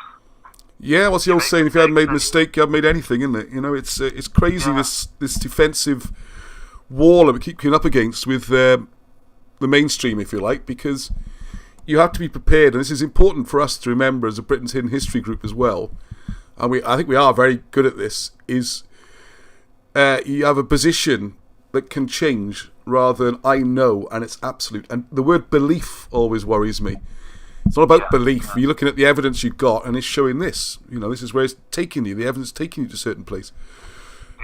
Yeah, what's the old saying? If you haven't made a mistake, you haven't made anything, isn't it? You know, it's crazy, this defensive wall that we keep coming up against with the mainstream, if you like, because you have to be prepared, and this is important for us to remember as a Britain's Hidden History group as well, and I think we are very good at this, is you have a position that can change rather than I know and it's absolute. And the word belief always worries me. It's not about belief. You're looking at the evidence you've got, and it's showing this. You know, this is where it's taking you. The evidence is taking you to a certain place.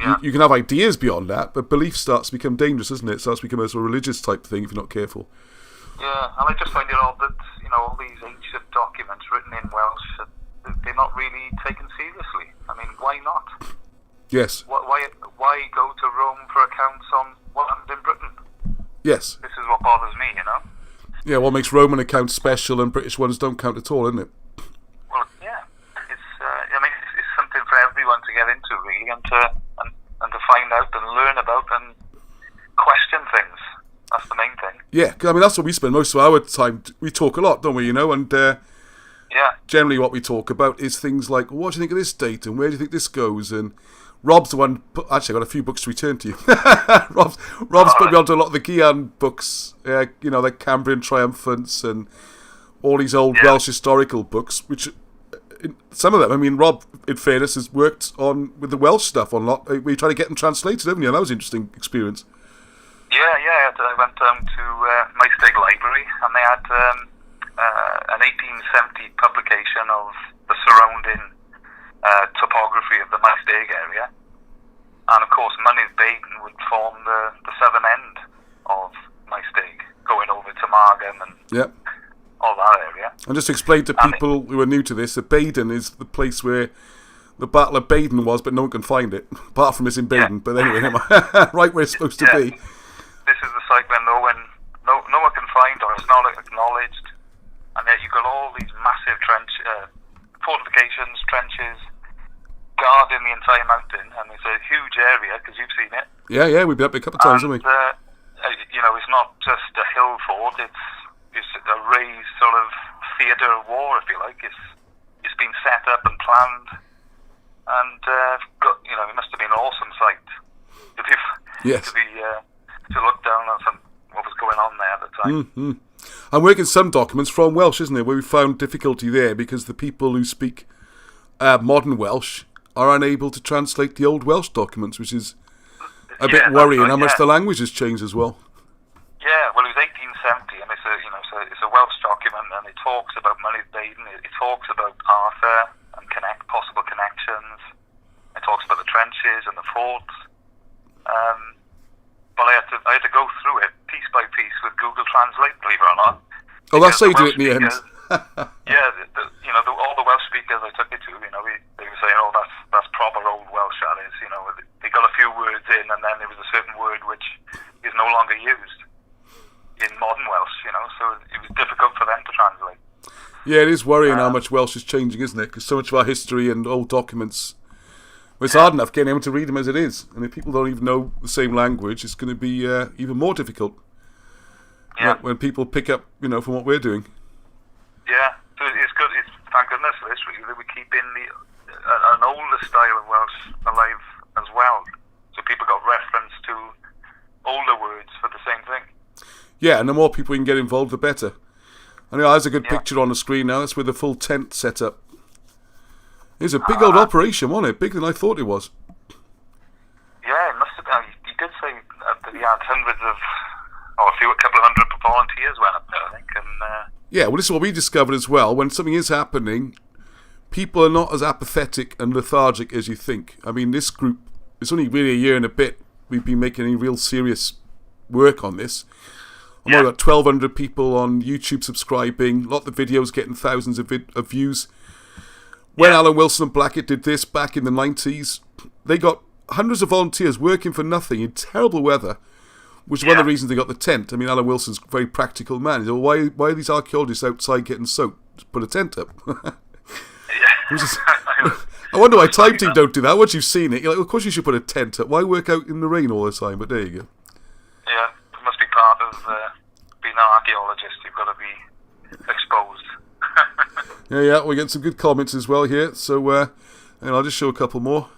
Yeah. You can have ideas beyond that, but belief starts to become dangerous, doesn't it? It starts to become a sort of religious type thing if you're not careful. Yeah, and I just find it odd that, all these ancient documents written in Welsh, they're not really taken seriously. I mean, why not? Yes. Why why go to Rome for accounts on what happened in Britain? Yes. This is what bothers me, you know? Yeah, what makes Roman accounts special and British ones don't count at all, isn't it? Well, yeah. It's something for everyone to get into, really, and to find out and learn about and question things. That's the main thing. Yeah, 'cause, I mean, that's what we spend most of our time. We talk a lot, don't we, you know? And Yeah. generally what we talk about is things like, what do you think of this date and where do you think this goes? And Rob's the one, actually I got a few books to return to you. Rob's put me onto a lot of the Guian books, you know, like Cambrian Triumphants and all these old Welsh historical books, which some of them, I mean, Rob, in fairness, has worked on with the Welsh stuff on a lot. We tried to get them translated, haven't you? And that was an interesting experience. Yeah. I went down to my state library, and they had an 1870 publication of the surrounding topography of the Maesteg area, and of course Mynydd would form the southern end of Maesteg, going over to Margam and all that area. And just to explain to people who are new to this, that Baden is the place where the Battle of Baden was, but no one can find it, apart from it's in Baden. But anyway, right where it's supposed to be. This is the site where no one can find, or it's not acknowledged, and yet you've got all these massive fortifications, trenches, guarding the entire mountain, and it's a huge area, because you've seen it. Yeah, we've been up a couple of times, haven't we? You know, it's not just a hill fort, it's a raised sort of theatre of war, if you like. It's been set up and planned, and it must have been an awesome sight to look down on what was going on there at the time. Mm-hmm. I'm working some documents from Welsh, isn't it, where we found difficulty there because the people who speak modern Welsh are unable to translate the old Welsh documents, which is a bit worrying. How much the language has changed as well. Yeah, well, it was 1870, and it's a Welsh document, and it talks about Mynydd Baden. It talks about Arthur and possible connections. It talks about the trenches and the forts. But I had to go through it piece by piece with Google Translate, believe it or not. Oh, that's how you do it in the end. All the Welsh speakers I took it to, they were saying, "Oh, that's proper old Welsh, that is." They got a few words in, and then there was a certain word which is no longer used in modern Welsh. So it was difficult for them to translate. Yeah, it is worrying how much Welsh is changing, isn't it? Because so much of our history and old documents, it's hard enough getting able to read them as it is, and if people don't even know the same language, it's going to be even more difficult. Yeah. When people pick up, from what we're doing. Yeah, so it's good. It's thank goodness for this, really, that we're keeping an older style of Welsh alive as well. So people got reference to older words for the same thing. Yeah, and the more people we can get involved, the better. And there's a good picture on the screen now. That's with the full tent set up. It was a big old operation, wasn't it? Bigger than I thought it was. Yeah, it must have been. You did say that he had a couple of hundred volunteers went up there, I think. Yeah, well, this is what we discovered as well. When something is happening, people are not as apathetic and lethargic as you think. I mean, this group, it's only really a year and a bit we've been making any real serious work on this. I've got 1,200 people on YouTube subscribing. A lot of the videos getting thousands of views. When Alan Wilson and Blackett did this back in the 90s, they got hundreds of volunteers working for nothing in terrible weather, which is one of the reasons they got the tent. I mean, Alan Wilson's a very practical man. He said, well, why are these archaeologists outside getting soaked? Just put a tent up. I wonder why Time Team don't do that. Once you've seen it, you're like, well, of course you should put a tent up. Why work out in the rain all the time? But there you go. Yeah, it must be part of being an archaeologist. You've got to be exposed. Yeah, we get some good comments as well here. So, and I'll just show a couple more.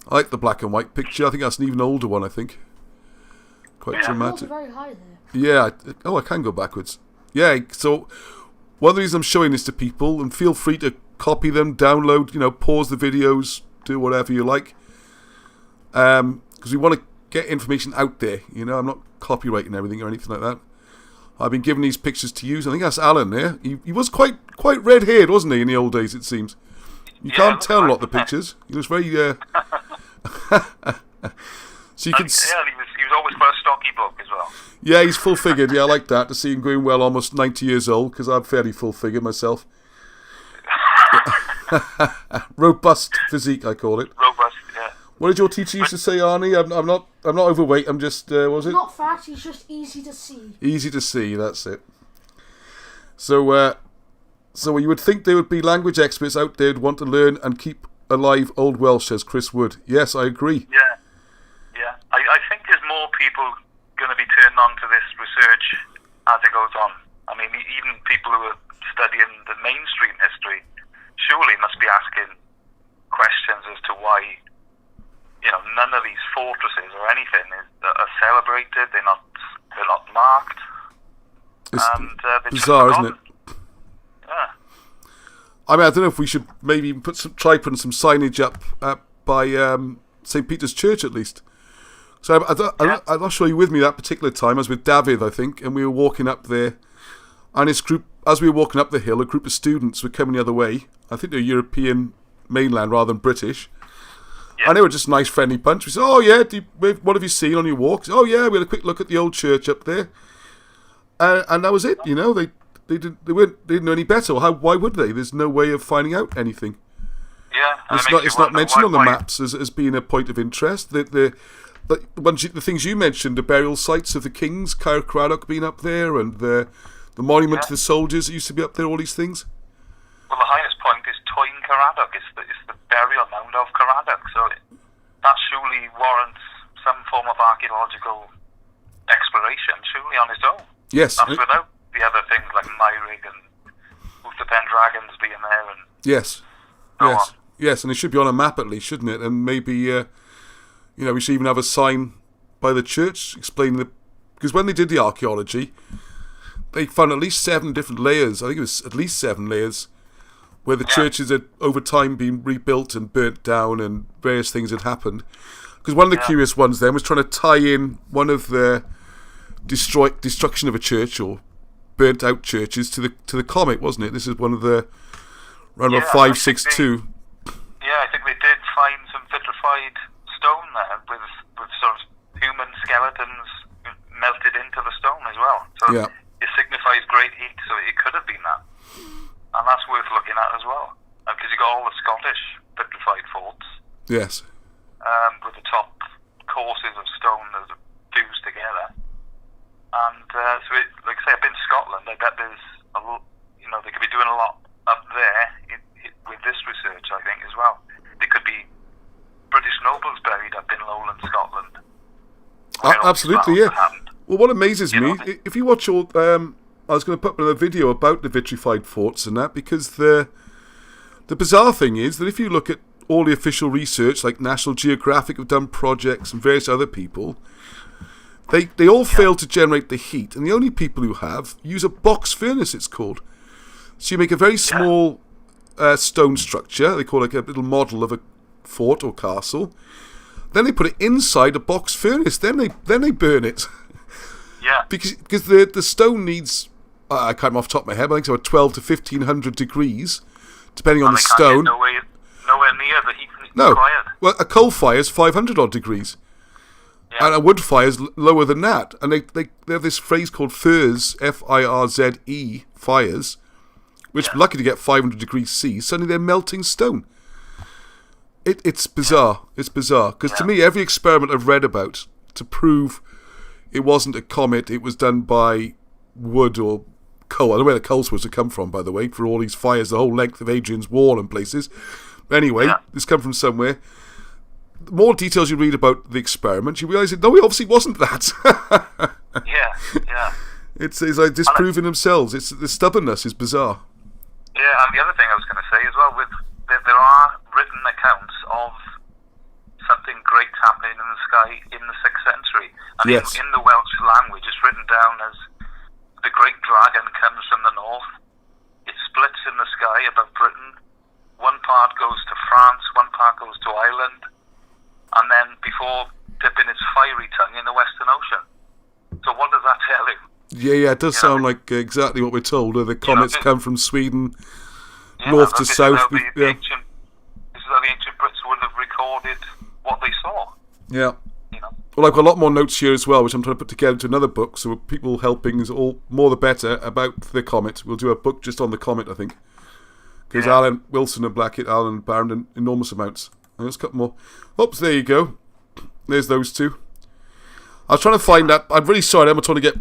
I like the black and white picture. I think that's an even older one, I think. Quite dramatic. Very high there. Yeah. Oh, I can go backwards. Yeah, so one of the reasons I'm showing this to people, and feel free to copy them, download, pause the videos, do whatever you like. Because we want to get information out there. I'm not copyrighting everything or anything like that. I've been giving these pictures to use. I think that's Alan there. He was quite red-haired, wasn't he, in the old days, it seems. You can't tell a lot of the pictures. He was very... so you can... Yeah, he was always quite a stocky bloke as well. Yeah, he's full-figured. Yeah, I like that, to see him going well, almost 90 years old, because I'm fairly full-figured myself. Robust physique, I call it. Robust, yeah. What did your teacher used to say, Arnie? I'm not overweight. I'm just what was it? Not fat. He's just easy to see. Easy to see. That's it. So you would think there would be language experts out there who'd want to learn and keep alive Old Welsh, says Chris Wood. Yes, I agree. Yeah. I think there's more people going to be turned on to this research as it goes on. I mean, even people who are studying the mainstream history surely must be asking questions as to why, none of these fortresses or anything are celebrated. They're not marked. It's they're bizarre, isn't it? Yeah. I mean, I don't know if we should maybe try putting some signage up by St. Peter's Church at least. So I'm not sure you were with me that particular time. I was with David, I think, and we were walking up there. And his group, as we were walking up the hill, a group of students were coming the other way. I think they're European mainland rather than British. Yeah. And they were just a nice, friendly bunch. We said, "Oh yeah, what have you seen on your walks?" "Oh yeah, we had a quick look at the old church up there." And that was it. They didn't know any better. Why would they? There's no way of finding out anything. Yeah, it's not mentioned on the maps as being a point of interest. The things you mentioned, the burial sites of the kings, Cameroglyphics being up there, and the monument to the soldiers that used to be up there, all these things. Well, the highest point is Toyn Caradog. It's the burial mound of Caradog. So that surely warrants some form of archaeological exploration, surely on its own. Yes. That's without the other things like Myrig and Uther Pendragon's being there. And yes, and it should be on a map at least, shouldn't it? And maybe, we should even have a sign by the church explaining because when they did the archaeology, they found at least 7 different layers. I think it was at least 7 layers where the churches had over time been rebuilt and burnt down and various things had happened. Because one of the curious ones then was trying to tie in one of the destruction of a church or burnt out churches to the comet, wasn't it? This is one of the around about 562. I think they did find some vitrified stone there with sort of human skeletons melted into the stone as well. So it signifies great heat, so it could have been that. And that's worth looking at as well. Because you got all the Scottish vitrified forts. Yes. With the top courses of stone that are fused together. And like I say, up in Scotland, I bet there's they could be doing a lot up there with this research, I think, as well. There could be British nobles buried up in lowland Scotland. Absolutely, yeah. Well, what amazes me, if you watch all... I was going to put up another video about the vitrified forts and that, because the bizarre thing is that if you look at all the official research, like National Geographic have done projects and various other people, they all fail to generate the heat, and the only people who have use a box furnace, it's called. So you make a very small stone structure, they call it like a little model of a fort or castle, then they put it inside a box furnace, then they burn it. Yeah. Because the stone needs, I can't remember off the top of my head, but I think it's about 12 to 1500 degrees, depending on the stone. Nowhere near the heat required. Well, a coal fire is 500 odd degrees. Yeah. And a wood fire is lower than that. And they have this phrase called FIRZE, F-I-R-Z-E, fires, which are lucky to get 500 degrees C. Suddenly they're melting stone. It's bizarre. It's bizarre. Because to me, every experiment I've read about to prove it wasn't a comet, it was done by wood or coal. I don't know where the coal's supposed to come from, by the way, for all these fires, the whole length of Hadrian's Wall and places. Anyway, this come from somewhere. The more details you read about the experiment, you realise that, no, it obviously wasn't that. It's like disproving themselves. The stubbornness is bizarre. Yeah, and the other thing I was going to say as well, there are written accounts of something great happening in the sky in the 6th century. And in the Welsh language, it's written down as the great dragon comes from the north. It splits in the sky above Britain. One part goes to France, one part goes to Ireland, and then before dipping its fiery tongue in the Western Ocean. So what does that tell you? Yeah, it does sound like exactly what we're told. The comets come from Sweden, north to south. This is how the ancient Brits would have recorded what they saw. Yeah. Well, I've got a lot more notes here as well, which I'm trying to put together into another book. So people helping is all more the better about the comet. We'll do a book just on the comet, I think, because Alan Wilson and Blackett, Alan and Barron, enormous amounts. There's a couple more. Oops, there you go. There's those two. I was trying to find that. I'm really sorry, I'm trying to get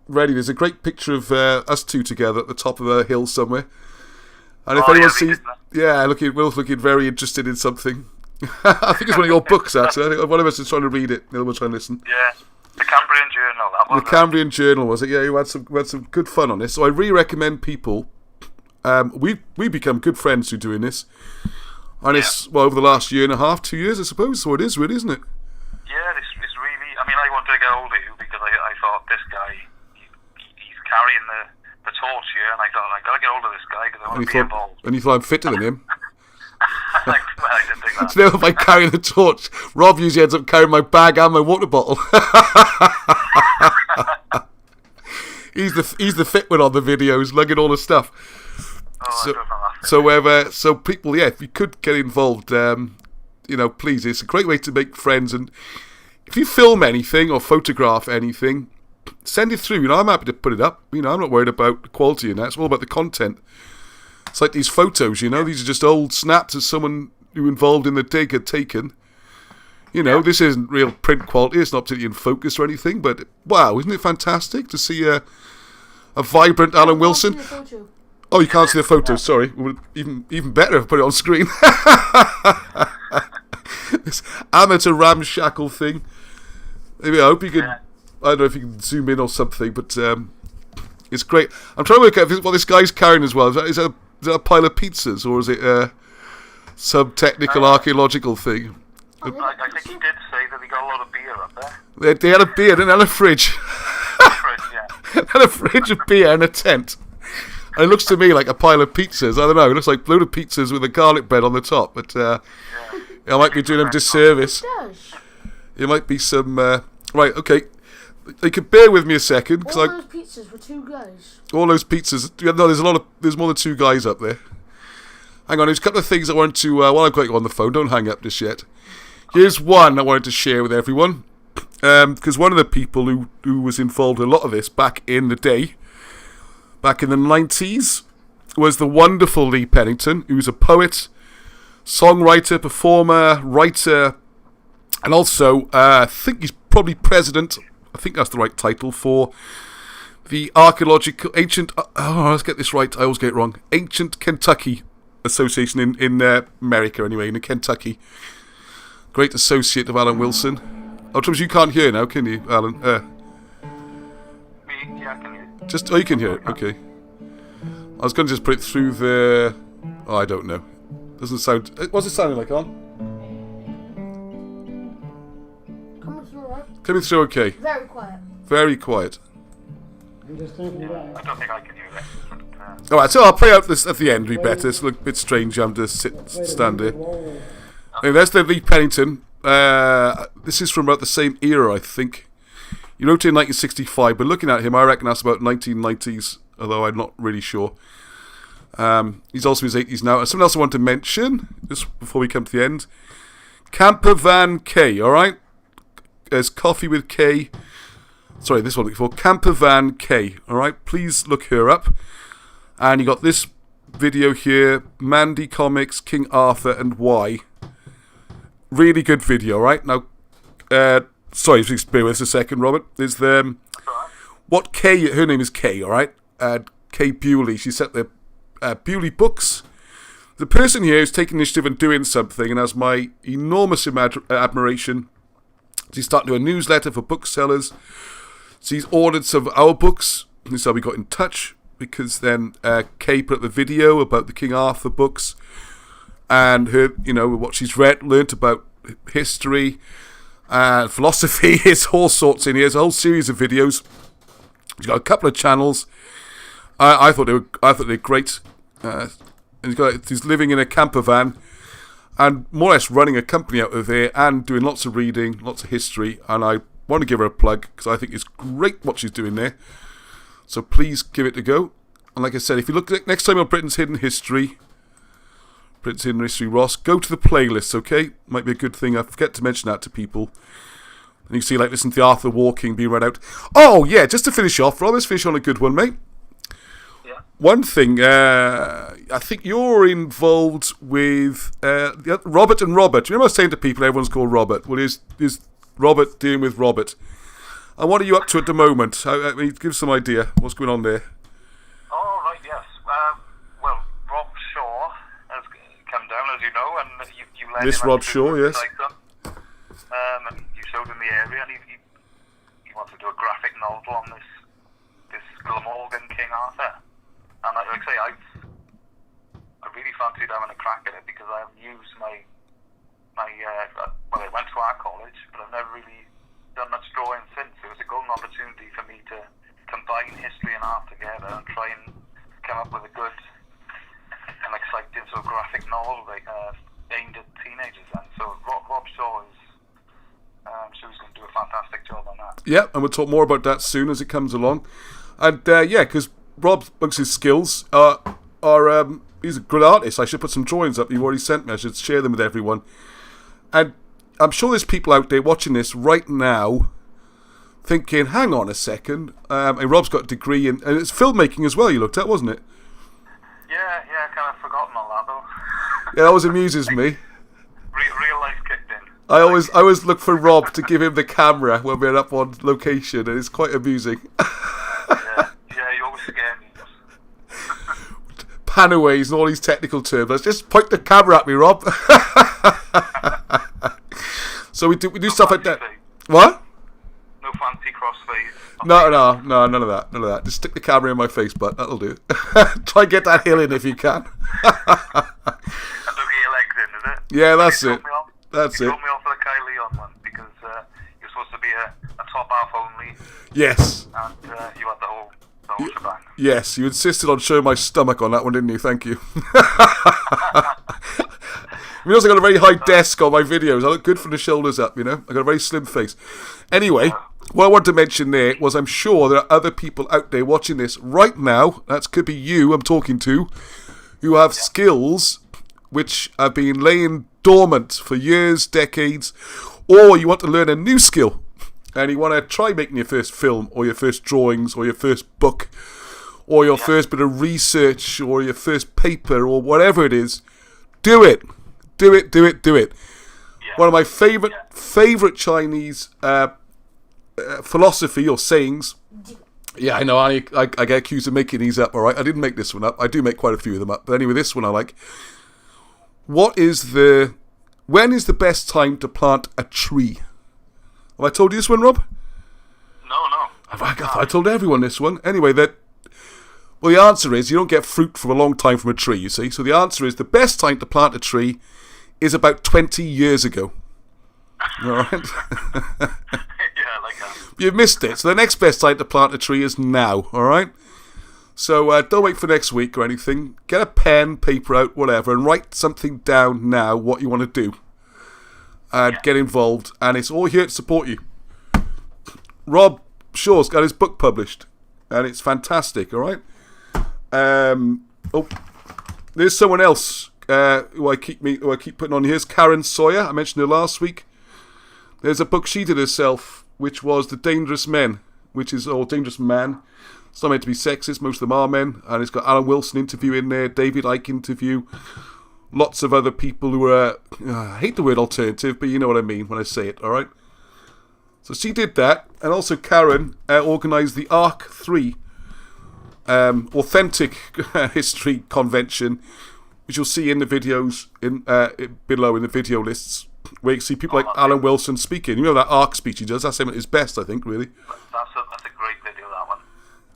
ready. There's a great picture of us two together at the top of a hill somewhere. And if anyone sees... Yeah, we're both looking very interested in something. I think it's one of your books, actually. I think one of us is trying to read it, the other one's trying to listen. Yeah, the Cambrian Journal, that was The Cambrian Journal, was it? Yeah, you had some good fun on this. So I really recommend people... we become good friends through doing this. And it's, over the last year and a half, 2 years, I suppose. So it is really, isn't it? Yeah, it's really... I mean, I wanted to get hold of you because I thought this guy, he's carrying the torch here, and I thought, I got to get hold of this guy because I want to be involved. And you thought I'm fitter than him? Well, I didn't think that. So now if I carry the torch, Rob usually ends up carrying my bag and my water bottle. He's the fit one on the videos, lugging all the stuff. So people, if you could get involved, please, it's a great way to make friends. And if you film anything or photograph anything, send it through. I'm happy to put it up. I'm not worried about the quality and that. It's all about the content. It's like these photos, these are just old snaps of someone who involved in the dig had taken. This isn't real print quality. It's not particularly in focus or anything, but wow, isn't it fantastic to see a vibrant Alan Wilson? Oh, you can't see the photo. Sorry, even better if I put it on screen. This amateur ramshackle thing. Maybe I hope you can. I don't know if you can zoom in or something, but it's great. I'm trying to work out what this guy's carrying as well. Is that a pile of pizzas, or is it some technical archaeological thing? I think he did say that he got a lot of beer up there. They had a beer, didn't they? And a fridge. And a fridge of beer and a tent. And it looks to me like a pile of pizzas. I don't know. It looks like a load of pizzas with a garlic bread on the top. But I might be doing them disservice. It might be some... right, okay. You can bear with me a second. All those pizzas were two guys. All those pizzas... No, there's more than two guys up there. Hang on, there's a couple of things I wanted to... while I've got you on the phone, don't hang up just yet. Here's one I wanted to share with everyone. Because one of the people who was involved in a lot of this back in the day... Back in the 90s, was the wonderful Lee Pennington, who's a poet, songwriter, performer, writer, and also, I think he's probably president, I think that's the right title, for the Archaeological, let's get this right, I always get it wrong, Ancient Kentucky Association in America, anyway, in Kentucky. Great associate of Alan Wilson. Oh, trouble is you can't hear now, can you, Alan? Yeah, I can hear. You can hear it, okay. I was going to just put it through the... Oh, I don't know. Doesn't sound... What's it sounding like, on? Coming through, right? Coming through okay. Very quiet. Very quiet. I don't think I can hear it. Alright, so I'll play out this at the end, it'll be better. It's a bit strange having to stand here. Anyway, there's the Lee Pennington. This is from about the same era, I think. He wrote it in 1965, but looking at him, I reckon that's about 1990s, although I'm not really sure. He's also in his 80s now. And something else I want to mention, just before we come to the end. Camper Van K, alright? There's Coffee with K. Sorry, this one before. Camper Van K, alright? Please look her up. And you got this video here, Mandy Comics, King Arthur, and Why. Really good video, right? Now, sorry, please bear with us a second, Robert. There's the... What Kay... Her name is Kay, alright? Kay Bewley. She set the Bewley Books. The person here is taking initiative and doing something and has my enormous admiration. She's starting to do a newsletter for booksellers. She's ordered some of our books. This is how we got in touch. Because then Kay put up the video about the King Arthur books. And her, what she's learnt about history... philosophy, it's all sorts in here. There's a whole series of videos. He's got a couple of channels. I thought they were great. And he's living in a camper van, and more or less running a company out of there, and doing lots of reading, lots of history. And I want to give her a plug because I think it's great what she's doing there. So please give it a go. And like I said, if you look next time on Britain's Hidden History, Ross, go to the playlist, okay? Might be a good thing. I forget to mention that to people. And you can see, listen to the Arthur walking being read out. Oh, yeah, just to finish off, Rob, let's finish on a good one, mate. Yeah. one thing, I think you're involved with Robert and Robert. You know, I was saying to people, everyone's called Robert. Well, is Robert dealing with Robert? And what are you up to at the moment? I mean, give some idea. What's going on there? Oh, right, yes. Well, Rob Shaw has come down, as you know, and you led This him Rob up to Shaw, yes. Saxon. And you showed him the area, and he wants to do a graphic novel on this Glamorgan King Arthur. And like I say, I really fancied having a crack at it because I have used my well, I went to art college, but I've never really done much drawing since. It was a golden opportunity for me to combine history and art together and try and come up with a good and exciting sort of graphic novel aimed at teenagers. And so Rob Shaw is, I'm sure he's going to do a fantastic job on that. Yeah, and we'll talk more about that soon as it comes along. And yeah, because Rob, amongst his skills, he's a good artist. I should put some drawings up you've already sent me. I should share them with everyone. And I'm sure there's people out there watching this right now thinking, hang on a second, and Rob's got a degree in, and it's filmmaking as well you looked at, wasn't it? Yeah, kind of forgotten all that though. Yeah, that always amuses me. Real life kicked in. I always look for Rob to give him the camera when we're up on location, and it's quite amusing. Yeah, you always scare me. Panaways and all these technical terms. Let's just point the camera at me, Rob. So we do stuff like that. Fade. What? No fancy crossfades. No, none of that. Just stick the camera in my face, but that'll do. Try and get that hill in if you can. And don't get your legs in, is it? Yeah, that's You it. told me off- That's you it. told me off for the Kai Leon one because you're supposed to be a top half only, Yes. and you had the whole shebang. Yes, you insisted on showing my stomach on that one, didn't you? Thank you. You also got a very high desk on my videos. I look good from the shoulders up, you know. I got a very slim face. Anyway, what I wanted to mention there was I'm sure there are other people out there watching this right now. That could be you I'm talking to, who have skills which have been laying dormant for years, decades, or you want to learn a new skill and you want to try making your first film or your first drawings or your first book or your first bit of research or your first paper or whatever it is. Do it. Do it. Yeah. One of my favorite Chinese philosophy or sayings. Yeah, I know. I get accused of making these up. All right, I didn't make this one up. I do make quite a few of them up. But anyway, this one I like. When is the best time to plant a tree? Have I told you this one, Rob? No. I told everyone this one. Anyway, the answer is you don't get fruit for a long time from a tree, you see. So the answer is the best time to plant a tree is about 20 years ago. All right? Yeah, I like that. You've missed it. So the next best time to plant a tree is now, all right? So don't wait for next week or anything. Get a pen, paper out, whatever, and write something down now what you want to do. And get involved. And it's all here to support you. Rob Shaw's got his book published. And it's fantastic, all right? There's someone else who I keep putting on here. Here's Karen Sawyer. I mentioned her last week. There's a book she did herself, which was The Dangerous Men, which is Dangerous Man. It's not meant to be sexist. Most of them are men, and it's got Alan Wilson interview in there, David Icke interview, lots of other people who are. I hate the word alternative, but you know what I mean when I say it. All right. So she did that, and also Karen organised the ARC 3 authentic history convention, which you'll see in the videos below in the video lists, where you can see people like Alan Wilson speaking. You know that ARC speech he does? That's him at his best, I think, really. That's a great video, that one.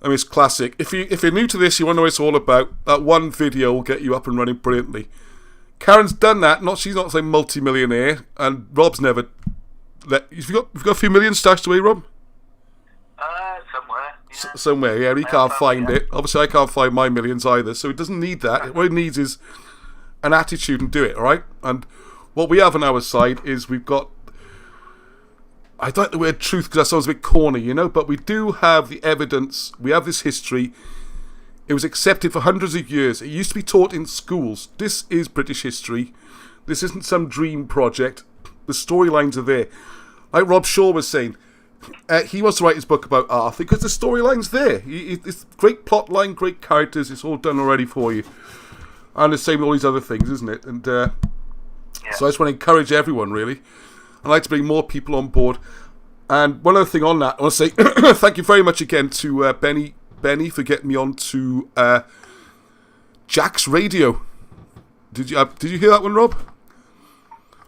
I mean, it's classic. If you're new to this, you want to know what it's all about, that one video will get you up and running brilliantly. Karen's done that. She's not like multi-millionaire, and Rob's never. You've got a few million stashed away, Rob? Somewhere. Yeah. Somewhere, yeah. He can't find it. Obviously, I can't find my millions either, so he doesn't need that. What he needs is an attitude and do it, all right? And what we have on our side is we've got. I don't like the word truth because that sounds a bit corny, you know, but we do have the evidence. We have this history. It was accepted for hundreds of years. It used to be taught in schools. This is British history. This isn't some dream project. The storylines are there. Like Rob Shaw was saying, he wants to write his book about Arthur because the storyline's there. It's great plot line, great characters. It's all done already for you. And the same with all these other things, isn't it? And so I just want to encourage everyone, really. I'd like to bring more people on board. And one other thing on that, I want to say thank you very much again to Benny for getting me on to Jack's Radio. Did you hear that one, Rob?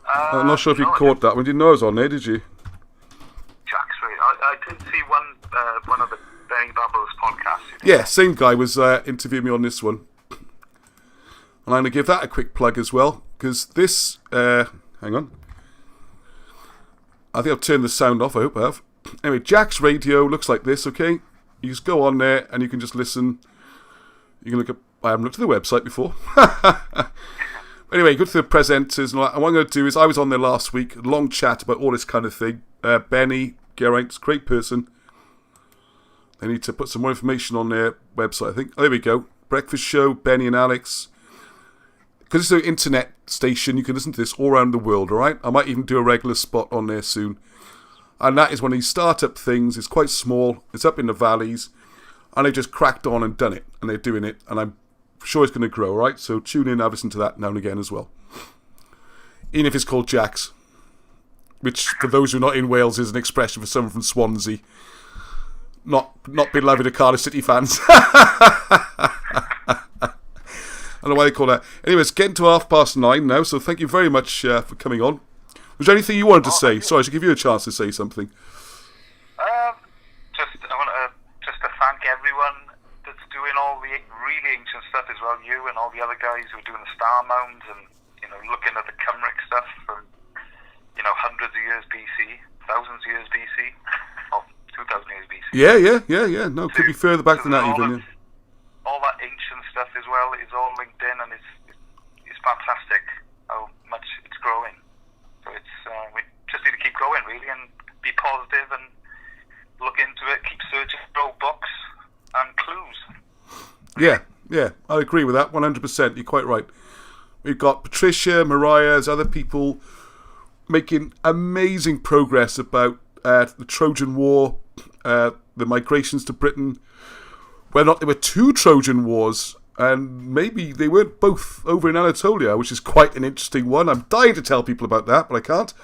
I'm not sure if you caught that one. Didn't know I was on there, did you? Jack's Radio. I did see one of the Benny Babbles podcasts. Yeah, same guy was interviewing me on this one. And I'm going to give that a quick plug as well, because this... hang on. I think I've turned the sound off, I hope I have. Anyway, Jack's Radio looks like this, okay? You just go on there and you can just listen. You can look at... I haven't looked at the website before. Anyway, go to the presenters. And what I'm going to do is, I was on there last week, long chat about all this kind of thing. Benny, Geraint's great person. They need to put some more information on their website, I think. Oh, there we go. Breakfast show, Benny and Alex. Because it's an internet station, you can listen to this all around the world, alright? I might even do a regular spot on there soon. And that is one of these startup things. It's quite small. It's up in the valleys. And they've just cracked on and done it. And they're doing it. And I'm sure it's going to grow, alright? So tune in and have listen to that now and again as well. Even if it's called Jack's. Which, for those who are not in Wales, is an expression for someone from Swansea. Not beloved of Cardiff City fans. I don't know why they call that. Anyway, it's getting to 9:30 now, so thank you very much for coming on. Was there anything you wanted to say? Sorry, I should give you a chance to say something. I want to thank everyone that's doing all the really ancient stuff as well. You and all the other guys who are doing the star mounds and looking at the Cymric stuff from hundreds of years BC, thousands of years BC, or 2,000 years BC. Yeah. No, it could be further back than that even. All that ancient stuff as well is all linked in, and it's fantastic how much it's growing. So we just need to keep going, really, and be positive and look into it, keep searching for old books and clues. Yeah, I agree with that 100%. You're quite right. We've got Patricia, Mariah, there's other people making amazing progress about the Trojan War, the migrations to Britain. Whether or not there were two Trojan Wars, and maybe they weren't both over in Anatolia, which is quite an interesting one. I'm dying to tell people about that, but I can't.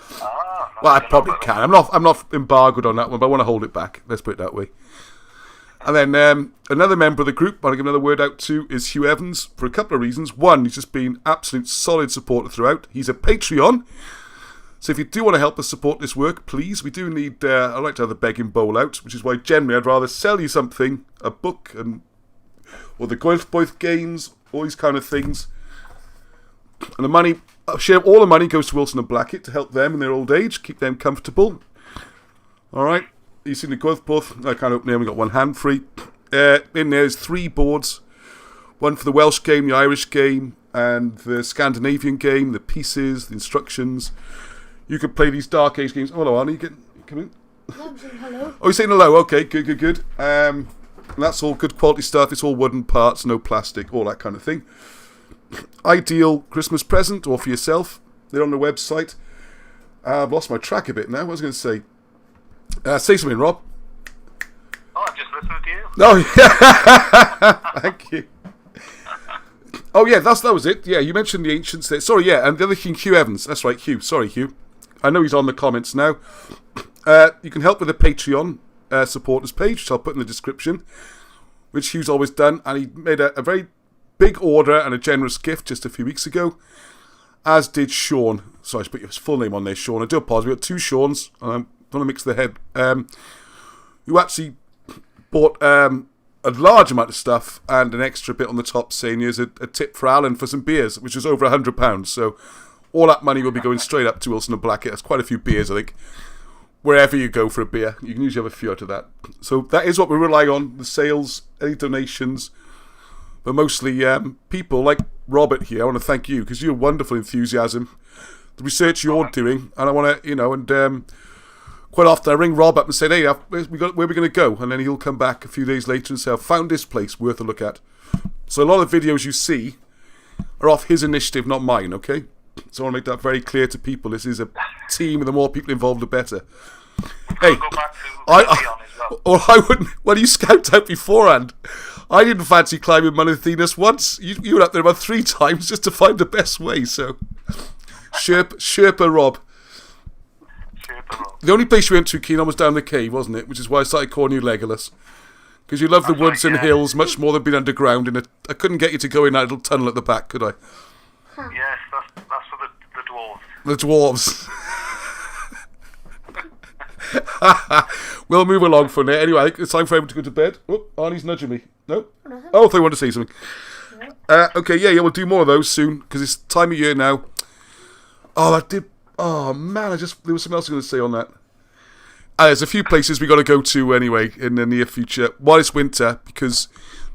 Well, I probably can. I'm not embargoed on that one, but I want to hold it back. Let's put it that way. And then another member of the group I want to give another word out to is Hugh Evans for a couple of reasons. One, he's just been absolute solid supporter throughout. He's a Patreon. So if you do want to help us support this work, please, we do need, I'd like to have the begging bowl out, which is why generally I'd rather sell you something, a book, or the Gwyllboeth games, all these kind of things. And the money, all the money goes to Wilson and Blackett to help them in their old age, keep them comfortable. Alright, you see the Gwyllboeth, I can't open there, we got one hand free. In there's 3 boards, one for the Welsh game, the Irish game, and the Scandinavian game, the pieces, the instructions. You can play these Dark Age games. Oh, hello, Arnie. Come in. No, I'm saying hello. Oh, you're saying hello. Okay, good. That's all good quality stuff. It's all wooden parts, no plastic, all that kind of thing. Ideal Christmas present, or for yourself. They're on the website. I've lost my track a bit now. What was I going to say? Say something, Rob. Oh, I'm just listening to you. Oh, yeah. Thank you. Oh, yeah, that was it. Yeah, you mentioned the ancients there. Sorry, yeah, and the other thing, Hugh Evans. That's right, Hugh. Sorry, Hugh. I know he's on the comments now. You can help with the Patreon supporters page, which I'll put in the description, which Hugh's always done, and he made a very big order and a generous gift just a few weeks ago, as did Sean. Sorry, I should put your full name on there, Sean. I do apologise. We've got 2 Seans, and I don't want to mix the head. Who actually bought a large amount of stuff and an extra bit on the top saying here's a tip for Alan for some beers, which is over £100. So all that money will be going straight up to Wilson and Blackett. That's quite a few beers, I think. Wherever you go for a beer, you can usually have a few out of that. So that is what we rely on, the sales, any donations, but mostly people like Robert here. I want to thank you because you're wonderful enthusiasm, the research you're doing, and I want to, quite often I ring Rob up and say, hey, where are we going to go? And then he'll come back a few days later and say, I've found this place worth a look at. So a lot of videos you see are off his initiative, not mine, okay? So I want to make that very clear to people. This is a team, and the more people involved, the better. Hey, Go back to Leon as well. or I wouldn't. When you scouted out beforehand, I didn't fancy climbing Mount Athenas once. You were up there about 3 times just to find the best way. So, Sherpa Rob. The only place you went too keen on was down the cave, wasn't it? Which is why I started calling you Legolas. Because you love the woods and hills much more than being underground. I couldn't get you to go in that little tunnel at the back, could I? Yes, that's for the dwarves. The dwarves. We'll move along from there. Anyway, I think it's time for everyone to go to bed. Oh, Arnie's nudging me. No? Oh, I thought you wanted to say something. Okay, yeah, we'll do more of those soon, because it's time of year now. Oh, man, there was something else I was going to say on that. There's a few places we got to go to anyway in the near future while it's winter, because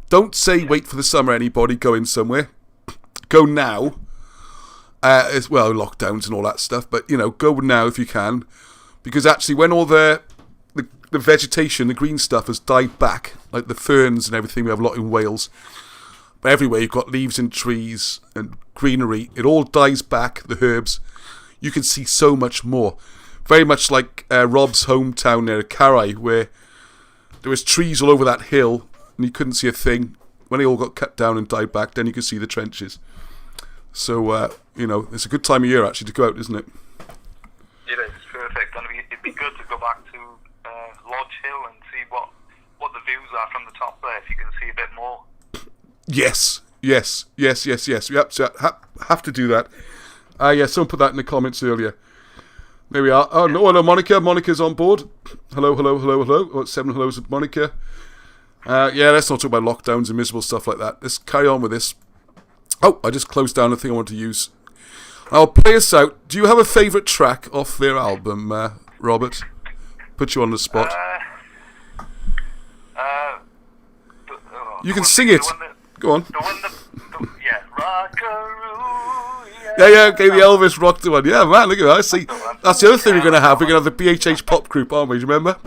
don't say wait for the summer, anybody going somewhere. Go now. As well, lockdowns and all that stuff, but, go now if you can. Because actually, when all the vegetation, the green stuff has died back, like the ferns and everything we have a lot in Wales, but everywhere you've got leaves and trees and greenery, it all dies back, the herbs. You can see so much more. Very much like Rob's hometown there, Carai, where there was trees all over that hill and you couldn't see a thing. When they all got cut down and died back, then you could see the trenches. So, it's a good time of year actually to go out, isn't it? It is perfect, and it'd be good to go back to Lodge Hill and see what the views are from the top there, if you can see a bit more. Yes. We have to do that. Someone put that in the comments earlier. There we are. Oh, no, hello, Monica. Monica's on board. Hello. Oh, 7 hellos of Monica. Let's not talk about lockdowns and miserable stuff like that. Let's carry on with this. Oh, I just closed down the thing I want to use. I'll play us out. Do you have a favourite track off their album, Robert? Put you on the spot. You can sing it. Go on. Okay, the Elvis rock the one. Yeah, man, look at that. See, that's the other thing we're going to have. We're going to have the BHH pop group, aren't we? Do you remember?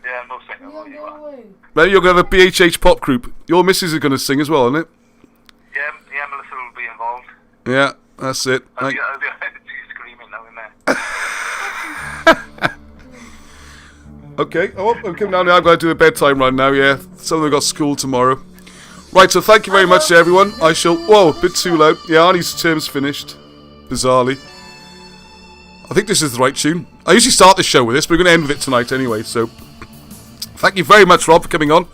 Yeah, I'm not singing what you are. Maybe you're going to have a BHH pop group. Your missus is going to sing as well, isn't it? Yeah, Melissa will be involved. Yeah, that's it. I'll be screaming now and then. Okay, okay, now I've got to do the bedtime run now, yeah. Some of them got school tomorrow. Right, so thank you very much to everyone. I shall... Whoa, a bit too loud. Yeah, Arnie's term's finished. Bizarrely. I think this is the right tune. I usually start the show with this, but we're going to end with it tonight anyway, so... Thank you very much, Rob, for coming on.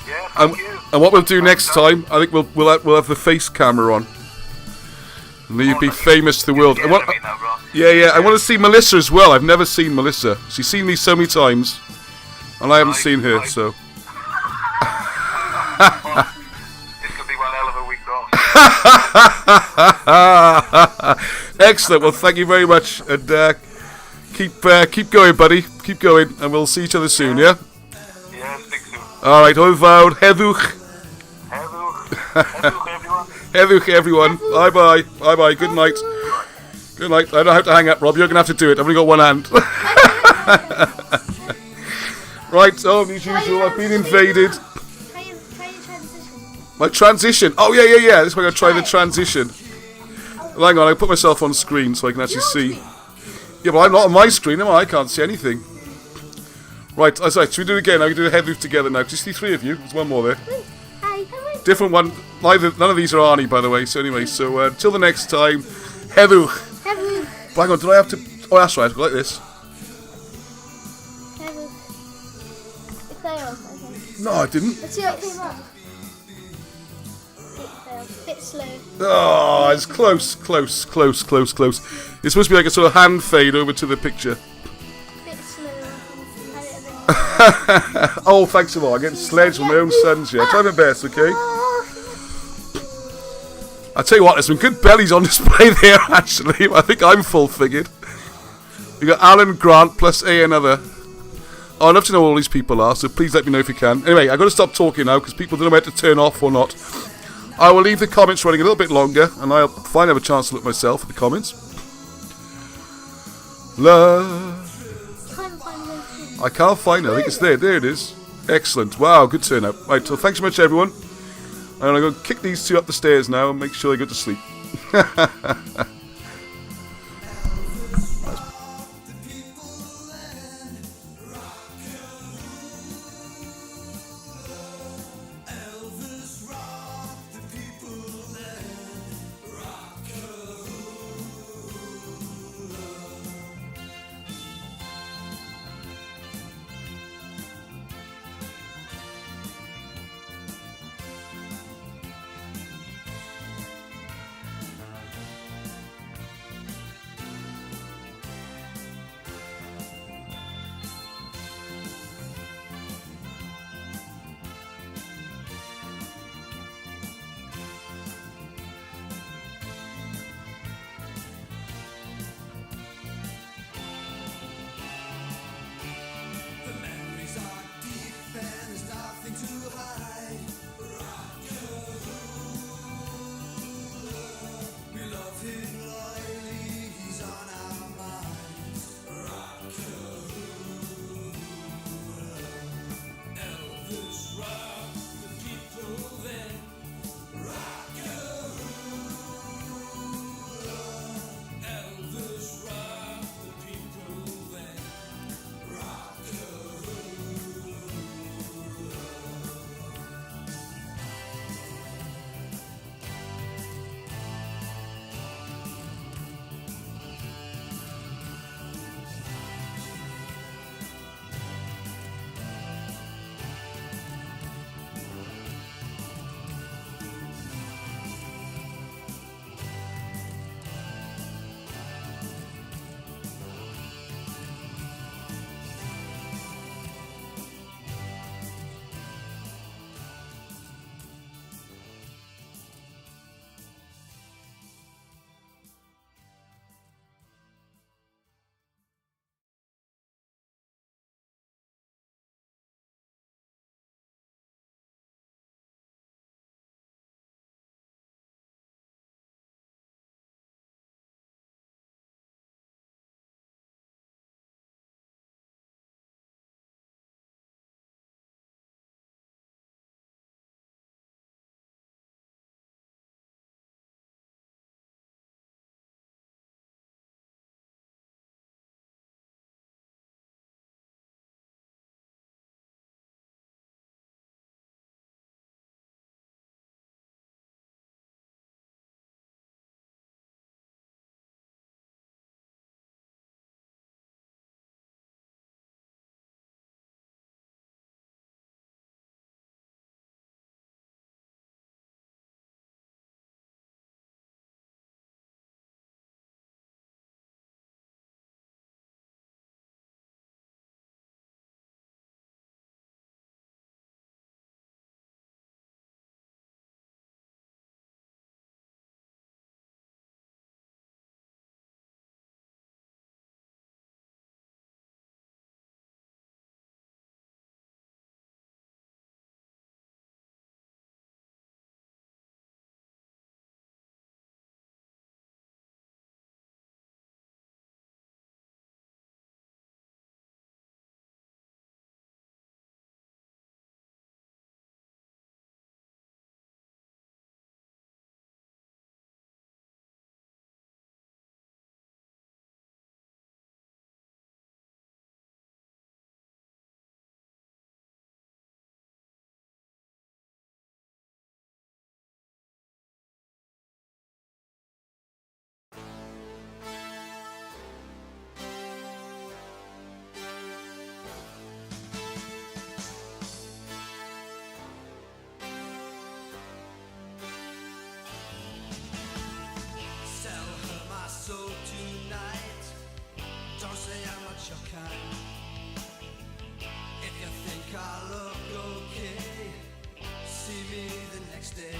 Yeah, thank you. And what we'll do next time, I think we'll have the face camera on. And then you'd be famous to the world. I want to see Melissa as well. I've never seen Melissa. She's seen me so many times, and I haven't seen her, so... This could be one hell of a week off. Excellent. Well, thank you very much, and keep going, buddy. Keep going, and we'll see each other soon. Yeah. Yeah, speak soon. All right. Overwoud. Hedwig. Hedwig, everyone. Bye bye. Good night. Good night. I don't know how to hang up, Rob. You're gonna have to do it. I've only got one hand. Right. As usual, I've been invaded. My transition. Oh yeah. This is where I'm gonna try the transition. Hang on, I'll put myself on screen so I can actually see. Yeah, but I'm not on my screen, am I? I can't see anything. Right, should we do it again? I can do the head move together now. Because you see 3 of you. There's one more there. Different one. None of these are Arnie, by the way. So anyway, until the next time, Heather. Hang on, did I have to... Oh, that's right, I've got like this. No, I didn't. Let's see how it came up. Bit slow. Oh, it's close. It's supposed to be like a sort of hand fade over to the picture. Bit slow. Oh, thanks a lot. I'm getting sledged from my own sons here. I try my best, okay? I'll tell you what, there's some good bellies on display there, actually. I think I'm full-figured. We got Alan Grant plus another. Oh, I'd love to know who all these people are, so please let me know if you can. Anyway, I've got to stop talking now, because people don't know where to turn off or not. I will leave the comments running a little bit longer, and I'll finally have a chance to look myself at the comments. I can't find it. I think it's there. There it is. Excellent. Wow, good turnout. Right, so thanks so much, everyone. I'm going to go kick these 2 up the stairs now and make sure they go to sleep. day.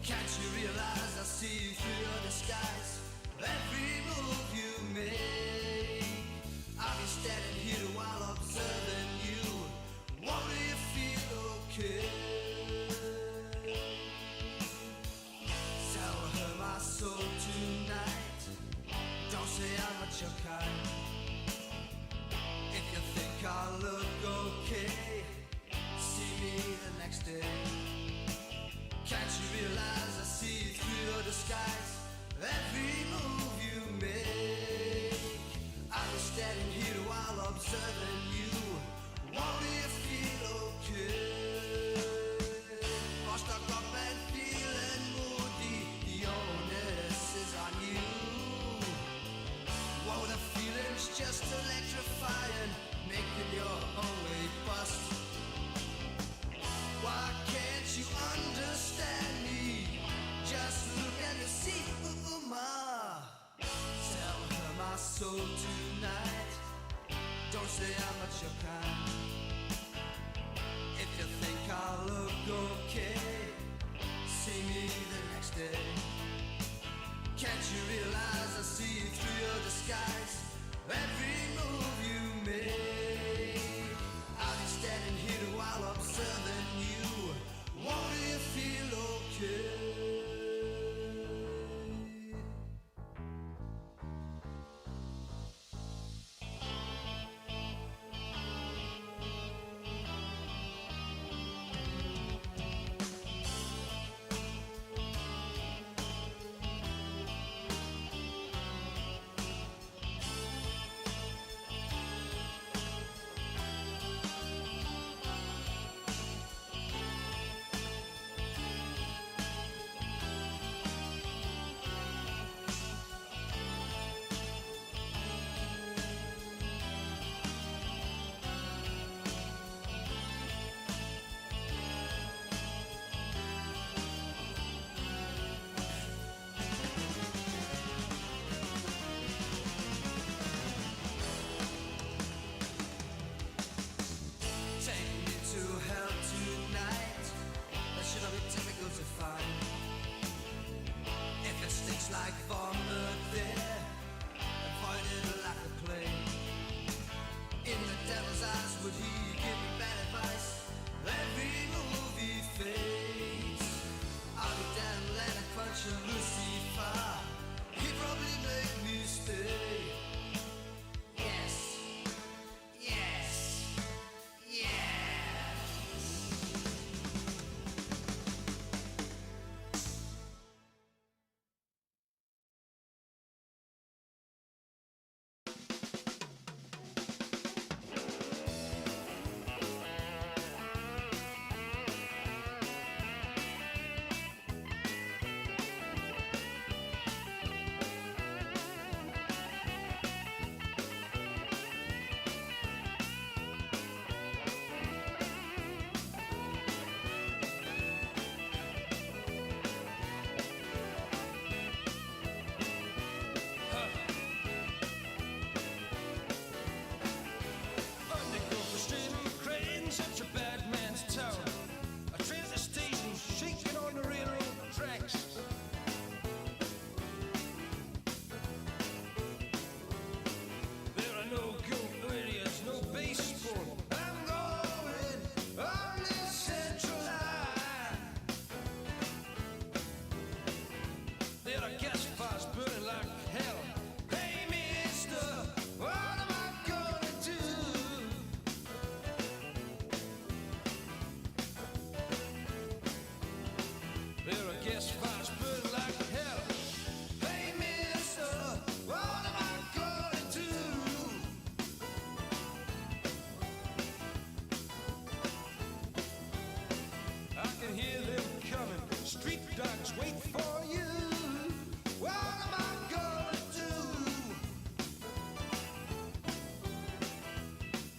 Can't you realize I see you through your disguise? Every move you make, I'll be standing here while observing you. Won't you feel okay? Tell her my soul tonight. Don't say I'm not your kind. If you think I'll look okay, see me the next day. Can't you realize I see you through your disguise? Every move you make, I'll be standing here while observing you. Won't you feel okay? Or stuck up and feeling moody, the onus is on you. Whoa, the feeling's just electrifying, making your own way bust. Why can't you understand me? Just look and you see, ma. Tell her my soul tonight. Don't say I'm not your kind. If you think I'll look okay, see me the next day. Can't you realize I see you through your disguise? Every move you make, I'll be standing here while observing you. Won't you feel okay? Like vomit there, avoid it like a plague. In the devil's eyes, would he give me bad advice? Every move he fakes, I'll be damned, let a punch of Lucifer. He'd probably make me stay. Yes, yes, yes.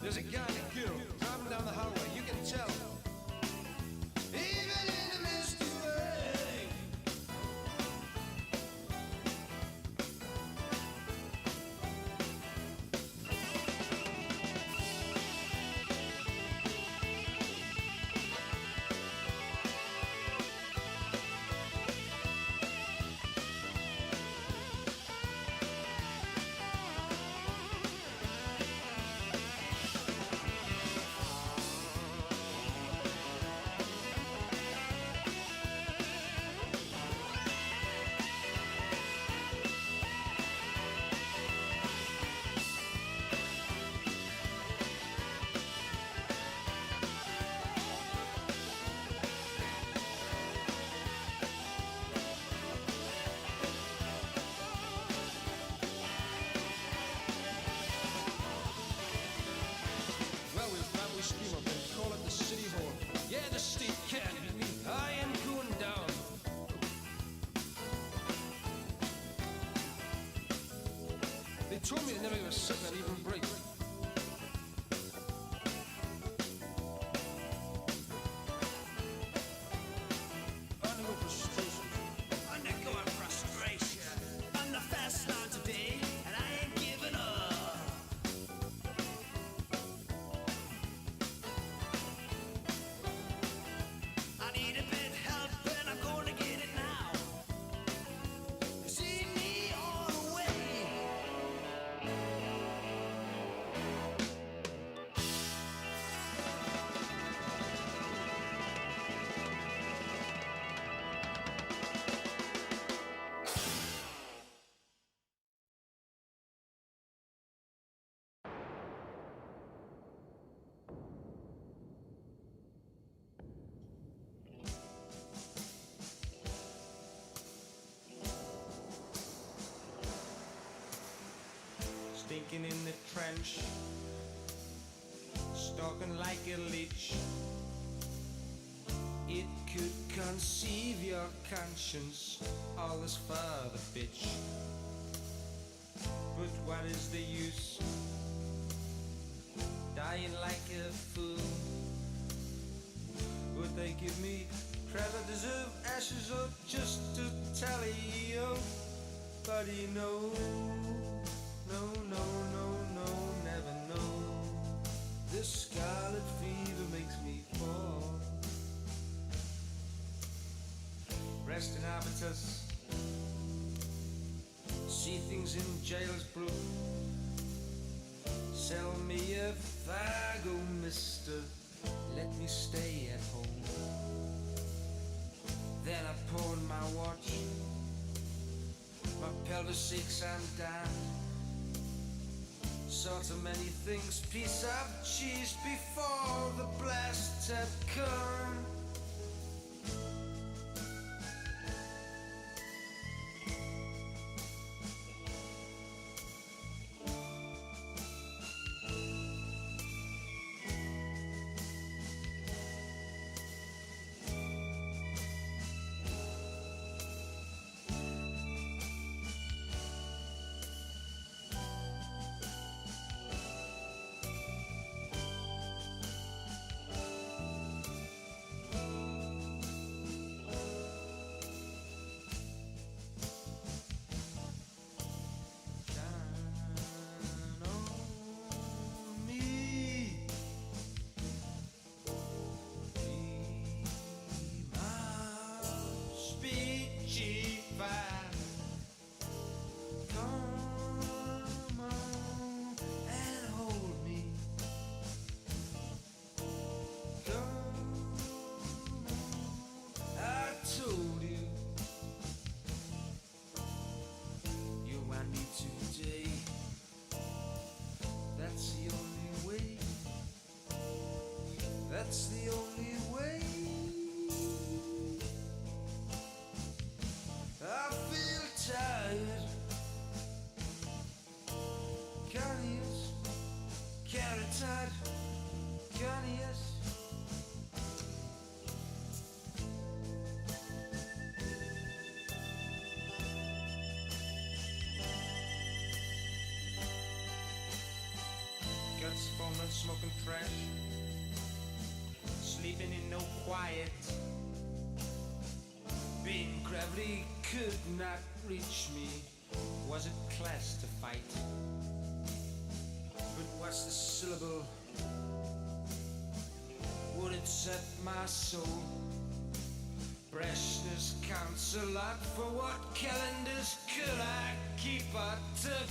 There's a guy and a girl driving down the highway, you can tell. Even in the misty rain. told me they never give a sick man even break. Undergo frustration. Undergoing frustration. I'm the fast line today, and I ain't giving up. I need a bit help, and I'm gonna get it now. See me all the way. Stinking in the trench, stalking like a leech. It could conceive your conscience, all this further bitch. But what is the use? Dying like a fool. Would they give me credit, deserve ashes, or just to tally you? Buddy, no. No, no, no, no, never know. This scarlet fever makes me fall. Rest in habitus. See things in jails brew. Sell me a fago, mister. Let me stay at home. Then I pawn my watch. My pelvis aches and down. Saw so many things, piece of cheese before the blast had come. That's the only way. I feel tired. Carnius, carotid, carnius. Guts foaming, smoking trash. Sleeping in no quiet. Being gravity could not reach me. Was it class to fight? But what's the syllable? Would it set my soul? Brashness counts a lot. For what calendars could I keep? I took